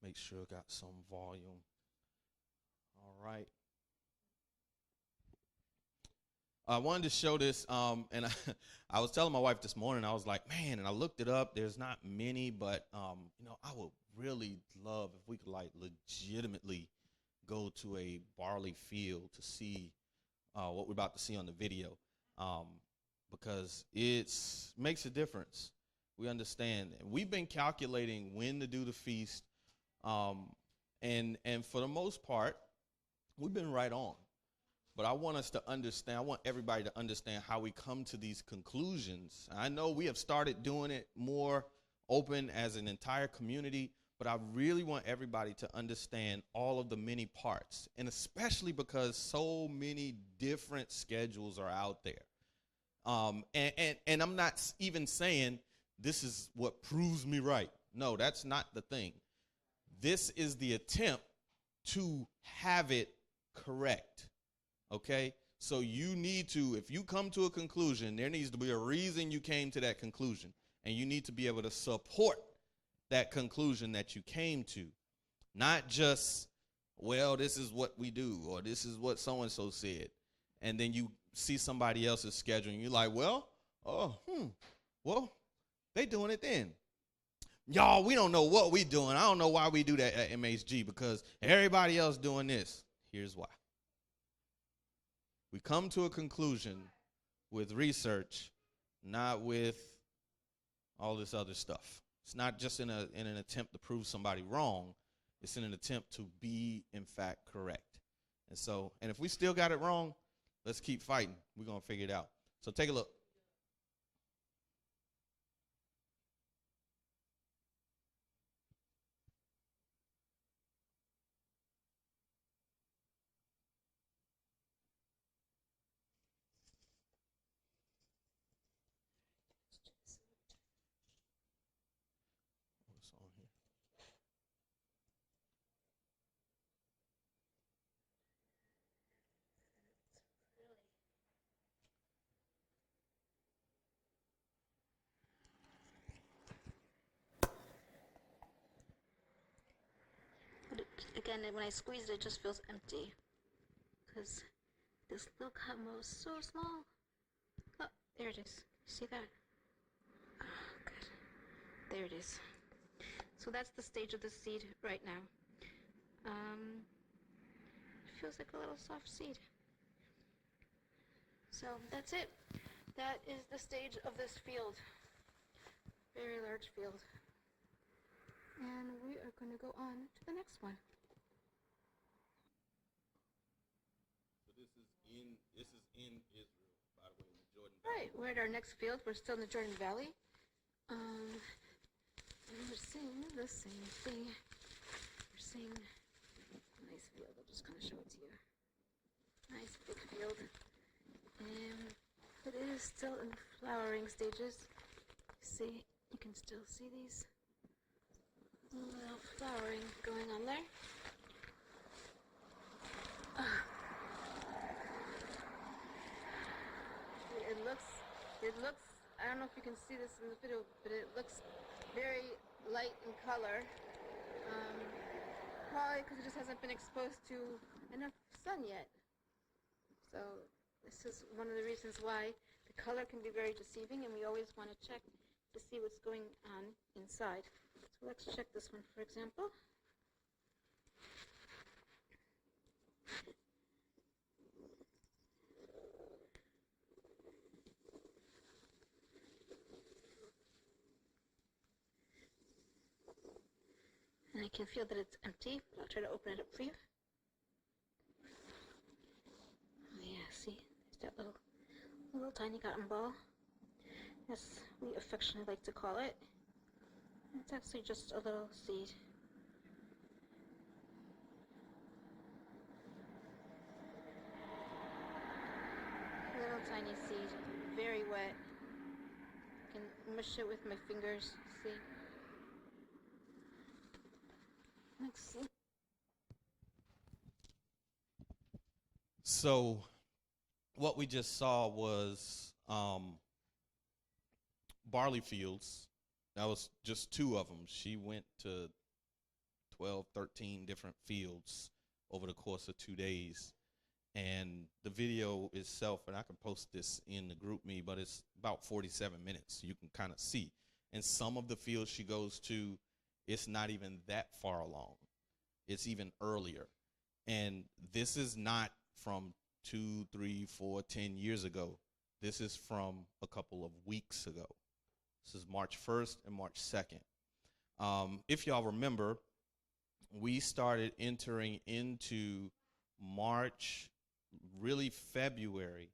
Make sure I got some volume. All right. I wanted to show this, and I was telling my wife this morning, I was like, man, and I looked it up. There's not many, but, I would really love if we could, like, legitimately go to a barley field to see what we're about to see on the video, because it makes a difference. We understand. We've been calculating when to do the feast, and for the most part, we've been right on. But I want us to understand, I want everybody to understand how we come to these conclusions. I know we have started doing it more open as an entire community, but I really want everybody to understand all of the many parts, and especially because so many different schedules are out there. And I'm not even saying this is what proves me right. No, that's not the thing. This is the attempt to have it correct. Okay, so you need to, if you come to a conclusion, there needs to be a reason you came to that conclusion, and you need to be able to support that conclusion that you came to, not just, well, this is what we do, or this is what so-and-so said, and then you see somebody else's schedule, and you're like, well, they doing it then. Y'all, we don't know what we doing. I don't know why we do that at MHG, because everybody else doing this. Here's why. We come to a conclusion with research, not with all this other stuff. It's not just in an attempt to prove somebody wrong. It's in an attempt to be, in fact, correct. And if we still got it wrong, let's keep fighting. We're going to figure it out. So take a look. What's on here?
Again, when I squeeze it, it just feels empty. Because this little Camo is so small. Oh, there it is. See that? Oh, good. There it is. So that's the stage of the seed right now. It feels like a little soft seed. So that's it. That is the stage of this field. Very large field. And we are going to go on to the next one.
So this is in Israel, by the way, in the Jordan Valley.
Right, we're at our next field. We're still in the Jordan Valley. And we're seeing the same thing. We're seeing a nice field. I'll just kind of show it to you. Nice big field. And it is still in flowering stages. See, you can still see these little flowering going on there. It looks, I don't know if you can see this in the video, but it looks very light in color. Probably because it just hasn't been exposed to enough sun yet. So this is one of the reasons why the color can be very deceiving, and we always want to check to see what's going on inside. So let's check this one, for example. And I can feel that it's empty, but I'll try to open it up for you. Oh yeah, see, there's that little tiny cotton ball, as we affectionately like to call it. It's actually just a little seed. Little tiny seed, very wet. I can mush it with my fingers, see? Let's see.
So what we just saw was barley fields. That was just 2 of them. She went to 12, 13 different fields over the course of 2 days. And the video itself, and I can post this in the group me, but it's about 47 minutes. You can kind of see. And some of the fields she goes to, it's not even that far along. It's even earlier. And this is not from 2, 3, 4, 10 years ago. This is from a couple of weeks ago. This is March 1st and March 2nd. If y'all remember, we started entering into March, really February,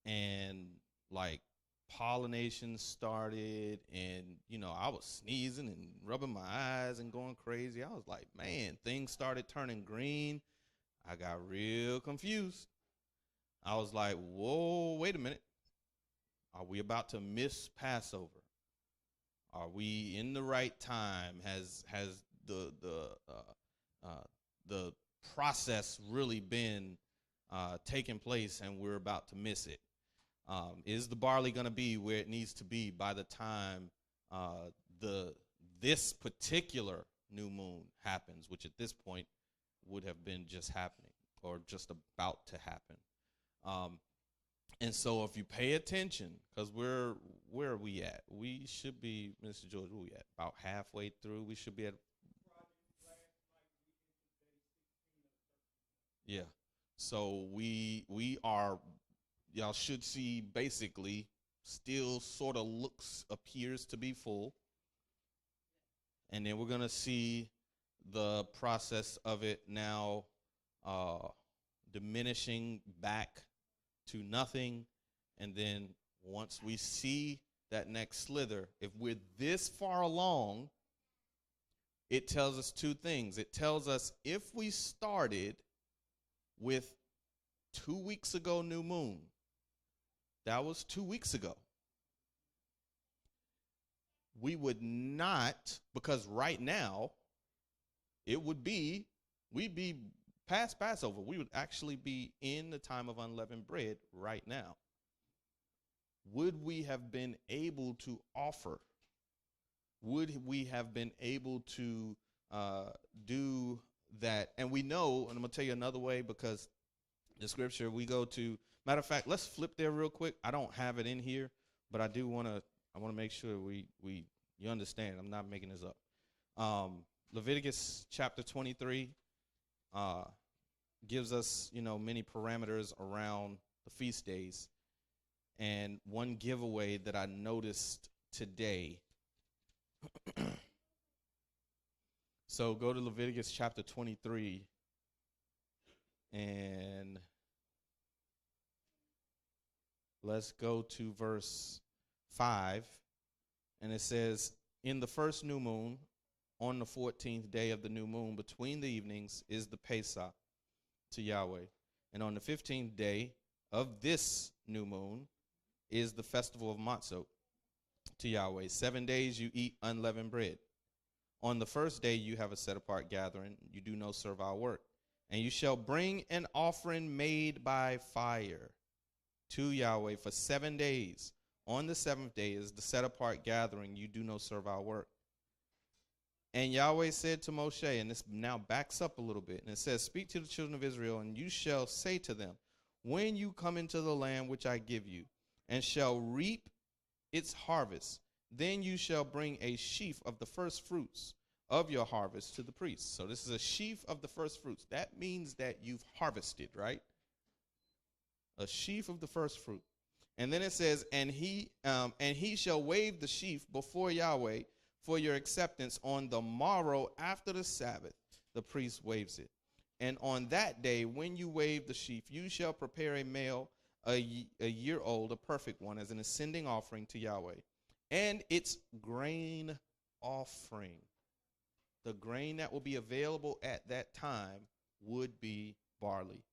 and like pollination started, and I was sneezing and rubbing my eyes and going crazy. I was like, man, things started turning green. I got real confused. I was like, whoa, wait a minute. Are we about to miss Passover? Are we in the right time? Has the process really been taking place, and we're about to miss it? Is the barley going to be where it needs to be by the time this particular new moon happens, which at this point would have been just happening or just about to happen? And so if you pay attention, because where are we at? We should be, Mr. George, where are we at? About halfway through. We should be at. Yeah. So we are, y'all should see basically still sort of appears to be full. And then we're going to see the process of it now diminishing back to nothing. And then once we see that next slither, if we're this far along, it tells us 2 things. It tells us if we started with 2 weeks ago new moon, that was 2 weeks ago, we would not, because right now we'd be past Passover. We would actually be in the time of unleavened bread right now. Would we have been able to offer? Would we have been able to do that? And we know, and I'm going to tell you another way, because the scripture we go to, matter of fact, let's flip there real quick. I don't have it in here, but I want to make sure you understand. I'm not making this up. Leviticus chapter 23 gives us, many parameters around the feast days. And one giveaway that I noticed today. So go to Leviticus chapter 23 and let's go to verse 5. And it says, in the first new moon, on the 14th day of the new moon, between the evenings, is the Pesach to Yahweh. And on the 15th day of this new moon is the festival of Matzot to Yahweh. 7 days you eat unleavened bread. On the first day you have a set-apart gathering. You do no servile work. And you shall bring an offering made by fire to Yahweh for 7 days. On the 7th day is the set-apart gathering. You do no servile work. And Yahweh said to Moshe, and this now backs up a little bit, and it says, speak to the children of Israel, and you shall say to them, when you come into the land which I give you, and shall reap its harvest, Then you shall bring a sheaf of the first fruits of your harvest to the priest. So this is a sheaf of the first fruits. That means that you've harvested, right? A sheaf of the first fruit. And then it says, and he shall wave the sheaf before Yahweh for your acceptance on the morrow after the Sabbath. The priest waves it. And on that day, when you wave the sheaf, you shall prepare a male, a year old, a perfect one, as an ascending offering to Yahweh. And its grain offering. The grain that will be available at that time would be barley.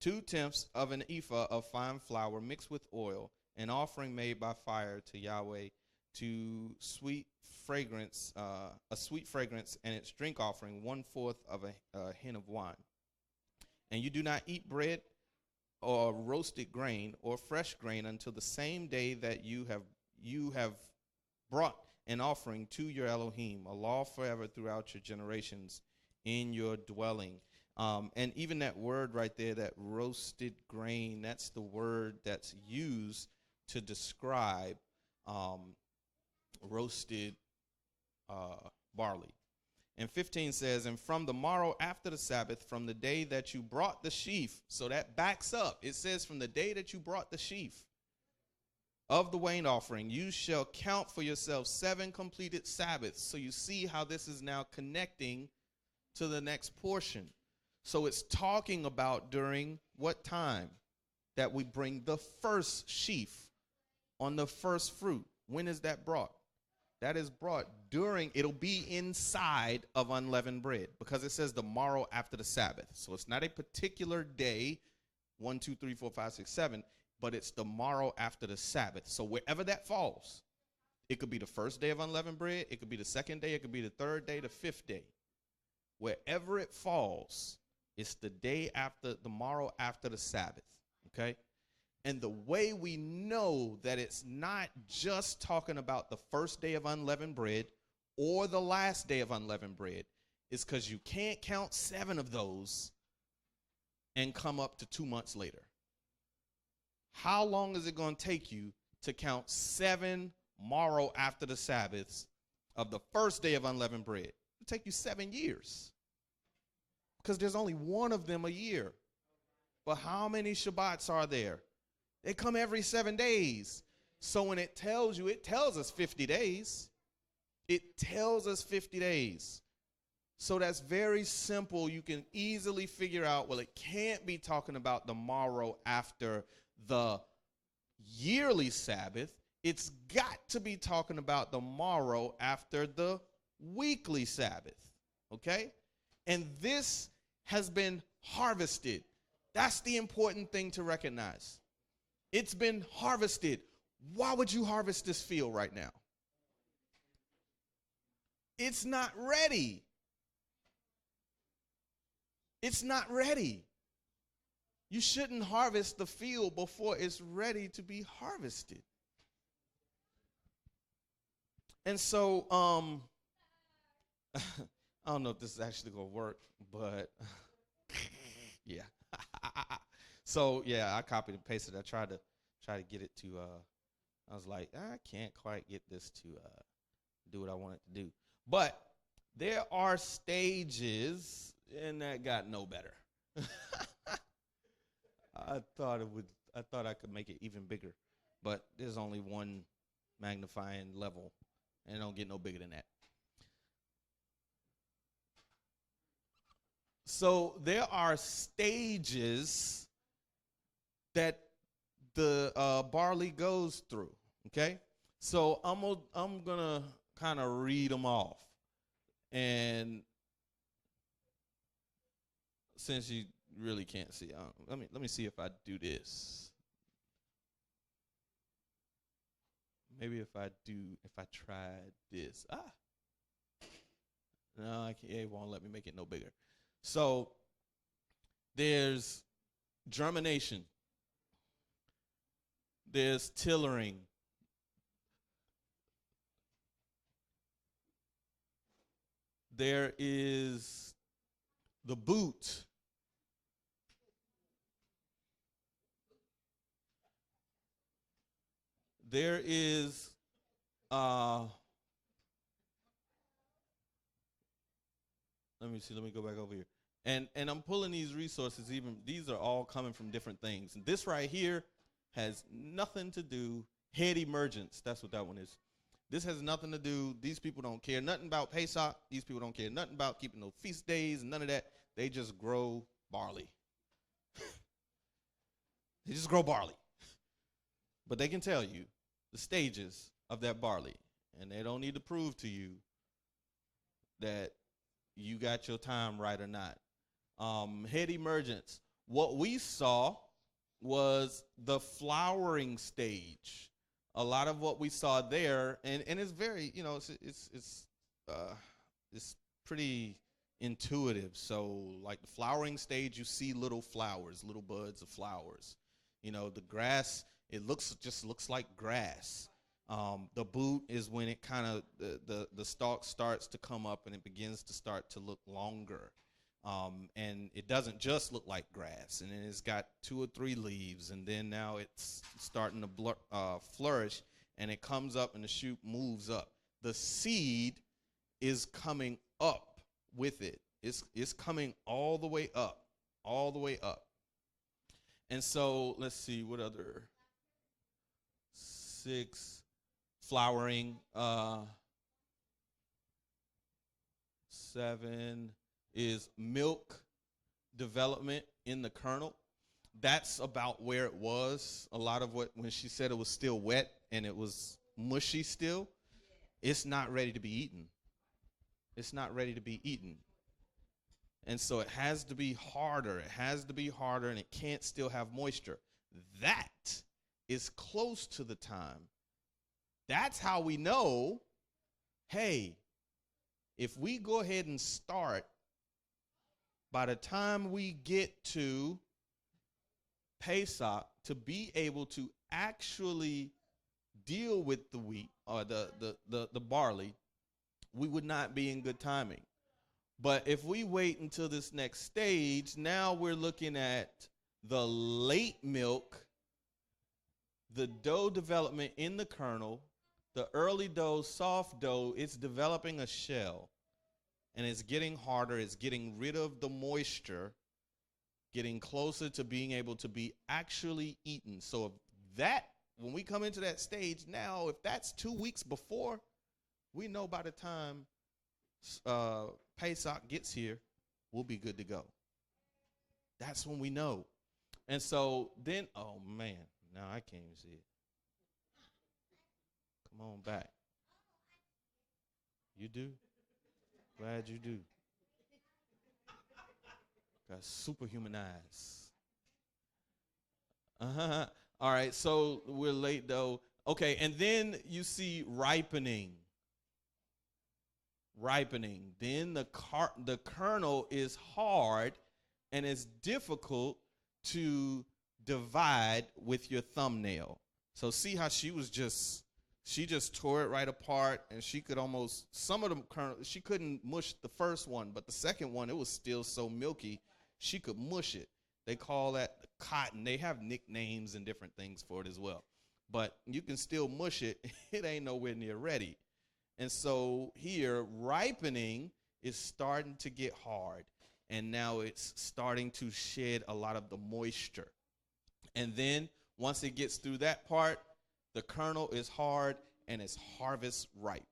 2/10 of an ephah of fine flour mixed with oil, an offering made by fire to Yahweh, to sweet fragrance, a sweet fragrance, and its drink offering 1/4 of a hin of wine. And you do not eat bread or roasted grain or fresh grain until the same day that you have brought an offering to your Elohim, a law forever throughout your generations in your dwelling. And even that word right there, that roasted grain, that's the word that's used to describe roasted barley. And 15 says, and from the morrow after the Sabbath, from the day that you brought the sheaf, so that backs up. It says from the day that you brought the sheaf of the wine offering, you shall count for yourself 7 completed Sabbaths. So you see how this is now connecting to the next portion. So it's talking about during what time that we bring the first sheaf on the first fruit. When is that brought? That is brought during, it'll be inside of unleavened bread, because it says the morrow after the Sabbath. So it's not a particular day, 1, 2, 3, 4, 5, 6, 7, but it's the morrow after the Sabbath. So wherever that falls, it could be the first day of unleavened bread, it could be the second day, it could be the third day, the fifth day. Wherever it falls, it's the day after, the morrow after the Sabbath, okay? And the way we know that it's not just talking about the first day of unleavened bread or the last day of unleavened bread is because you can't count 7 of those and come up to 2 months later. How long is it going to take you to count 7 morrow after the Sabbaths of the first day of unleavened bread? It'll take you 7 years, because there's only one of them a year. But how many Shabbats are there? They come every 7 days. So when it tells you, it tells us 50 days. It tells us 50 days. So that's very simple. You can easily figure out, well, it can't be talking about the morrow after the yearly Sabbath. It's got to be talking about the morrow after the weekly Sabbath. Okay? And this has been harvested. That's the important thing to recognize. It's been harvested. Why would you harvest this field right now? It's not ready. It's not ready. You shouldn't harvest the field before it's ready to be harvested. And so, I don't know if this is actually going to work, but yeah. So yeah, I copied and pasted. I tried to get it to. I was like, I can't quite get this to do what I want it to do. But there are stages, and that got no better. I thought I could make it even bigger, but there's only one magnifying level, and it don't get no bigger than that. So there are stages that the barley goes through, okay? So I'm gonna kind of read them off, and since you really can't see, let me see if I do this. Maybe if I try this, no, I can't. It won't let me make it no bigger. So there's germination. There's tillering. There is the boot. There is Let me see. Let me go back over here. And I'm pulling these resources. Even these are all coming from different things. And this right here has nothing to do. Head emergence. That's what that one is. This has nothing to do. These people don't care nothing about Pesach. These people don't care nothing about keeping no feast days and none of that. They just grow barley. They just grow barley. But they can tell you the stages of that barley. And they don't need to prove to you that you got your time right or not. Head emergence. What we saw was the flowering stage. A lot of what we saw there, and it's very, it's pretty intuitive. So like the flowering stage, you see little flowers, little buds of flowers. The grass, it just looks like grass. The boot is when it kind of the stalk starts to come up and it begins to start to look longer. And it doesn't just look like grass, and then it's got 2 or 3 leaves, and then now it's starting to flourish, and it comes up and the shoot moves up. The seed is coming up with it. It's coming all the way up. And so let's see what other 6 flowering, 7 is milk development in the kernel. That's about where it was. A lot of when she said it was still wet and it was mushy still, it's not ready to be eaten. It's not ready to be eaten. And so it has to be harder. And it can't still have moisture. That is close to the time. That's how we know, hey, if we go ahead and start, by the time we get to Pesach, to be able to actually deal with the wheat or the barley, we would not be in good timing. But if we wait until this next stage, now we're looking at the late milk, the dough development in the kernel, the early dough, soft dough, it's developing a shell. And it's getting harder. It's getting rid of the moisture, getting closer to being able to be actually eaten. So if when we come into that stage now, if that's 2 weeks before, we know by the time Pesach gets here, we'll be good to go. That's when we know. And so then, oh man, now I can't even see it. Come on back. You do? Glad you do. Got superhuman eyes. All right, so we're late though. Okay, and then you see ripening. Then the kernel is hard and it's difficult to divide with your thumbnail. So see how she just tore it right apart, and she could almost, some of them, she couldn't mush the first one, but the second one, it was still so milky, she could mush it. They call that cotton. They have nicknames and different things for it as well. But you can still mush it. It ain't nowhere near ready. And so here, ripening is starting to get hard, and now it's starting to shed a lot of the moisture. And then once it gets through that part, the kernel is hard and it's harvest ripe.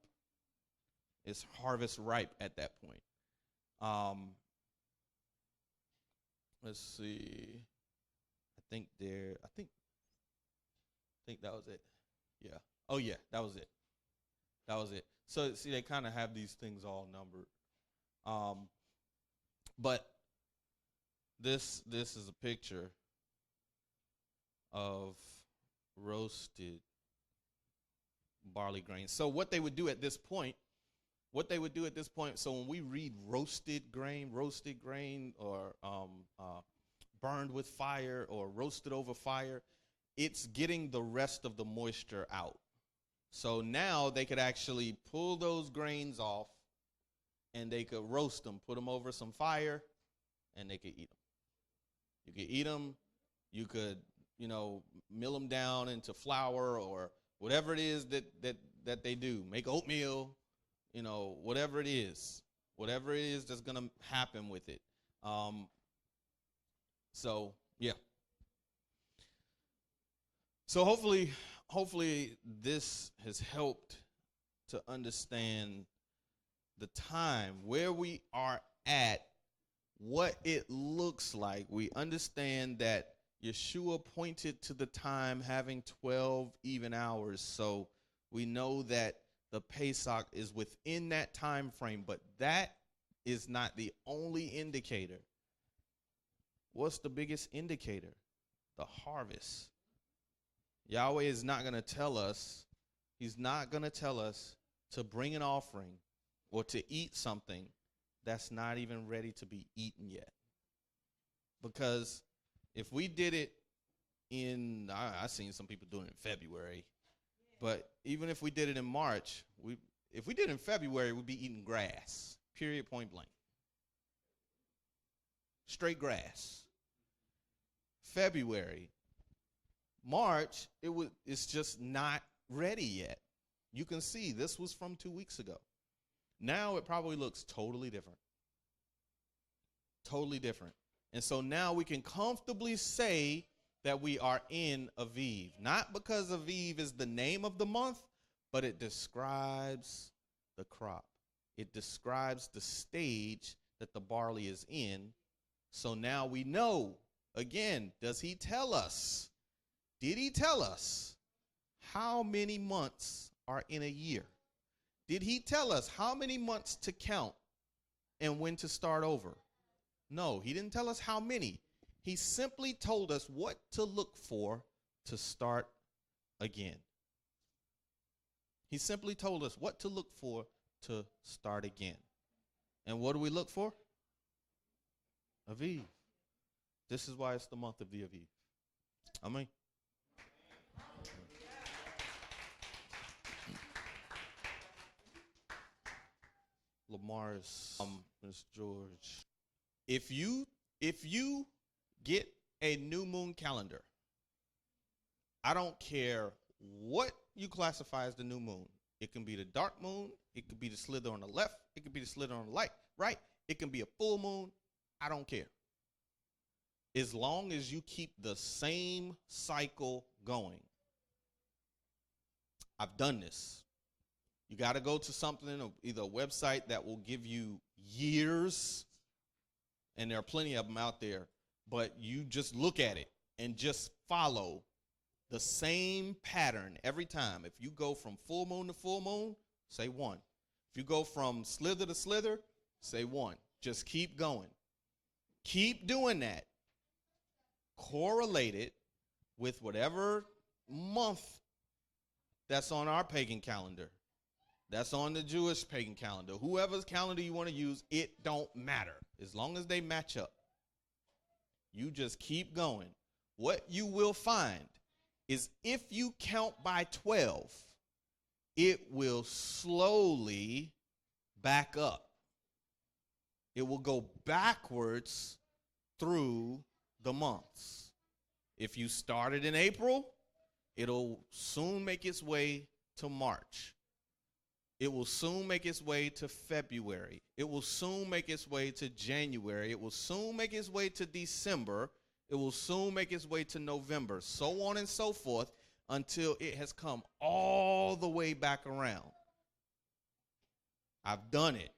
It's harvest ripe at that point. Let's see. I think that was it. Yeah. Oh yeah, that was it. So see, they kind of have these things all numbered. But this is a picture of roasted barley grains. So what they would do at this point, so when we read roasted grain, or burned with fire or roasted over fire, it's getting the rest of the moisture out. So now they could actually pull those grains off and they could roast them, put them over some fire, and they could eat them. You could eat them. You could, mill them down into flour or whatever it is that that they do. Make oatmeal, whatever it is that's going to happen with it. So, yeah. So hopefully this has helped to understand the time, where we are at, what it looks like. We understand that Yeshua pointed to the time having 12 even hours. So we know that the Pesach is within that time frame, but that is not the only indicator. What's the biggest indicator? The harvest. Yahweh is not going to tell us, he's not going to tell us to bring an offering or to eat something that's not even ready to be eaten yet. Because if we did it I've seen some people doing it in February, but even if we did it in March, if we did it in February, we'd be eating grass, period, point blank. Straight grass. February. March, it's just not ready yet. You can see this was from 2 weeks ago. Now it probably looks totally different. Totally different. And so now we can comfortably say that we are in Aviv. Not because Aviv is the name of the month, but it describes the crop. It describes the stage that the barley is in. So now we know, again, does he tell us? Did he tell us how many months are in a year? Did he tell us how many months to count and when to start over? No, he didn't tell us how many. He simply told us what to look for to start again. He simply told us what to look for to start again. And what do we look for? Aviv. This is why it's the month of the Aviv. Amen. Lamar's, Miss George. If you get a new moon calendar, I don't care what you classify as the new moon. It can be the dark moon. It could be the slither on the left. It could be the slither on the right. It can be a full moon. I don't care. As long as you keep the same cycle going. I've done this. You got to go to something, either a website that will give you years, and there are plenty of them out there, but you just look at it and just follow the same pattern every time. If you go from full moon to full moon, say 1. If you go from slither to slither, say 1. Just keep going. Keep doing that. Correlate it with whatever month that's on our pagan calendar. That's on the Jewish pagan calendar. Whoever's calendar you want to use, it don't matter. As long as they match up. You just keep going. What you will find is if you count by 12, it will slowly back up. It will go backwards through the months. If you started in April, it'll soon make its way to March. It will soon make its way to February. It will soon make its way to January. It will soon make its way to December. It will soon make its way to November, so on and so forth, until it has come all the way back around. I've done it.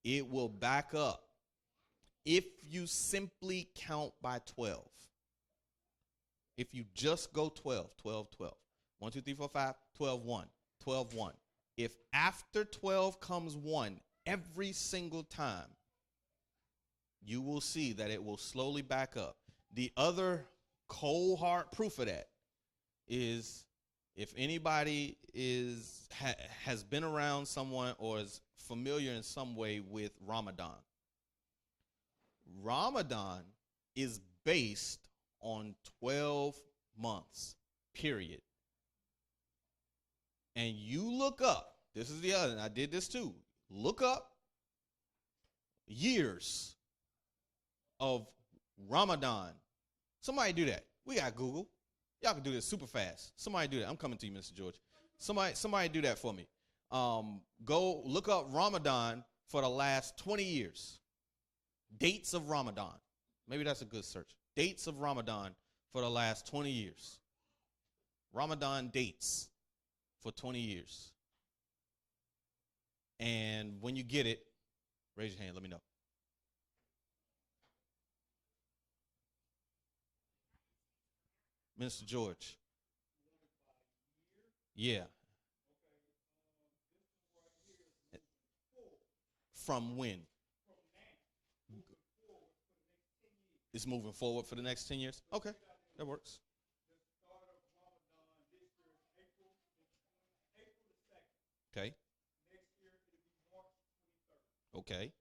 It will back up if you simply count by 12. If you just go 12, 12, 12. 1, 2, 3, 4, 5, 12, 1, 12, 1. If after 12 comes 1 every single time, you will see that it will slowly back up. The other cold hard proof of that is if anybody has been around someone or is familiar in some way with Ramadan. Ramadan is based on 12 months, period. And you look up, this is the other, and I did this too. Look up years of Ramadan. Somebody do that. We got Google. Y'all can do this super fast. Somebody do that. I'm coming to you, Mr. George. Somebody do that for me. Go look up Ramadan for the last 20 years. Dates of Ramadan. Maybe that's a good search. Dates of Ramadan for the last 20 years. Ramadan dates for 20 years. And when you get it, raise your hand, let me know. Minister George. Yeah. From when? It's moving forward for the next 10 years? Okay, that works. Okay. Okay.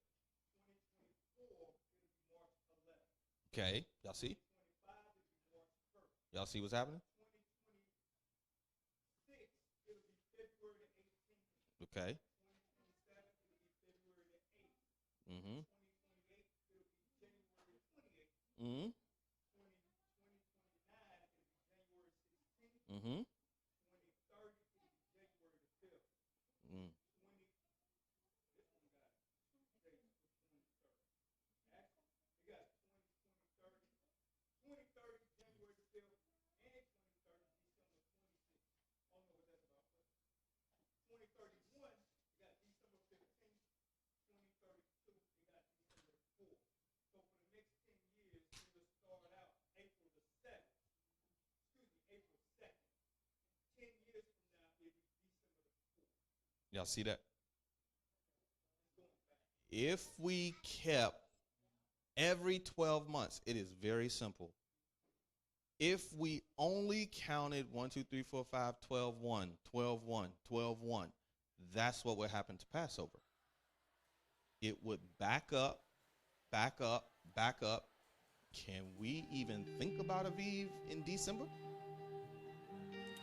Okay. Y'all see? Y'all see what's happening? Okay. Mm-hmm. Mm-hmm. Mm-hmm. Mm. Y'all see that? If we kept every 12 months, it is very simple. If we only counted 1, 2, 3, 4, 5, 12, 1, 12, 1, 12, 1, that's what would happen to Passover. It would back up, back up, back up. Can we even think about Aviv in December?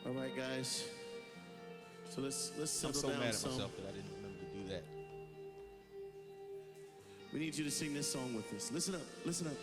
All right, guys. So let's
I'm
settle
so
down
mad at
some.
myself that I didn't remember to do that.
We need you to sing this song with us. Listen up. Listen up.